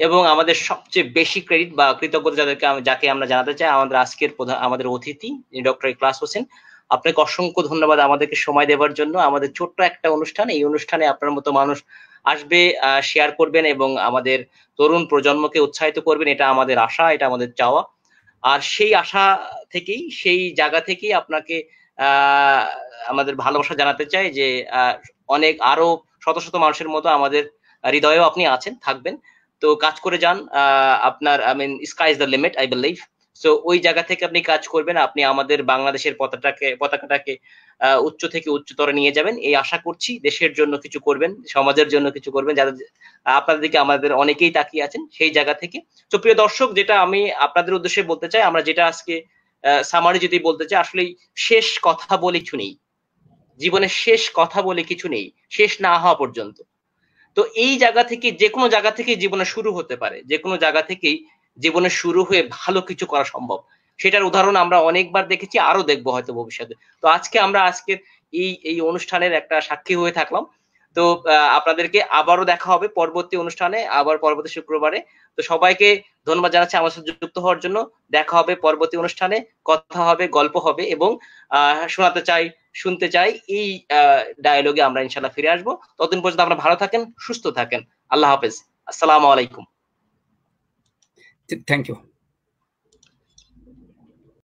A: এবং আমাদের সবচেয়ে বেশি ক্রেডিট বা কৃতজ্ঞতা যাকে আমরা জানাতে চাই, আমাদের আজকের আমাদের অতিথি ডক্টর ইখলাস হোসেন। আপনাকে অসংখ্য ধন্যবাদ আমাদেরকে সময় দেওয়ার জন্য। আমাদের ছোট্ট একটা অনুষ্ঠান, এই অনুষ্ঠানে আপনার মতো মানুষ আসবে, শেয়ার করবেন এবং আমাদের তরুণ প্রজন্মকে উৎসাহিত করবেন, এটা আমাদের আশা, এটা আমাদের চাওয়া। আর সেই আশা থেকেই, সেই জায়গা থেকেই আপনাকে আহ আমাদের ভালোবাসা জানাতে চাই যে অনেক আরো শত শত মানুষের মতো আমাদের হৃদয়েও আপনি আছেন, থাকবেন। তো কাজ করে যান, আপনার sky is the limit, I believe. So ওই জায়গা থেকে আপনি কাজ করবেন, আপনি আমাদের বাংলাদেশের পতাকাটাকে উচ্চ থেকে উচ্চতর নিয়ে যাবেন, এই আশা করছি। দেশের জন্য কিছু করবেন, সমাজের জন্য কিছু করবেন, যাদের আপনাদের দিকে আমাদের অনেকেই তাকিয়ে আছেন সেই জায়গা থেকে। তো প্রিয় দর্শক, যেটা আমি আপনাদের উদ্দেশ্যে বলতে চাই, আমরা যেটা আজকে সামারি যদি বলতে চাই, আসলে শেষ কথা বলে কিছু নেই, জীবনের শেষ কথা বলে কিছু নেই, শেষ না হওয়া পর্যন্ত। তো এই জায়গা থেকে, যে কোনো জায়গা থেকে জীবনে শুরু হতে পারে, যে কোনো জায়গা থেকেই জীবনে শুরু হয়ে ভালো কিছু করা সম্ভব। সেটার উদাহরণ আমরা অনেকবার দেখেছি, আরো দেখবো হয়তো ভবিষ্যতে। তো আজকে আমরা আজকের এই অনুষ্ঠানের একটা সাক্ষী হয়ে থাকলাম। তো আপনাদেরকে আবারও দেখা হবে পরবর্তী অনুষ্ঠানে, আবার পরবর্তী শুক্রবারে। তো সবাইকে ধন্যবাদ জানাচ্ছি আমার সাথে যুক্ত হওয়ার জন্য। দেখা হবে পরবর্তী অনুষ্ঠানে, কথা হবে, গল্প হবে এবং শুনতে চাই এই ডায়ালগে আমরা ইনশাল্লাহ ফিরে আসবো। ততদিন পর্যন্ত আপনারা ভালো থাকেন, সুস্থ থাকেন। আল্লাহ হাফেজ, আসসালামু আলাইকুম।
B: Thank you.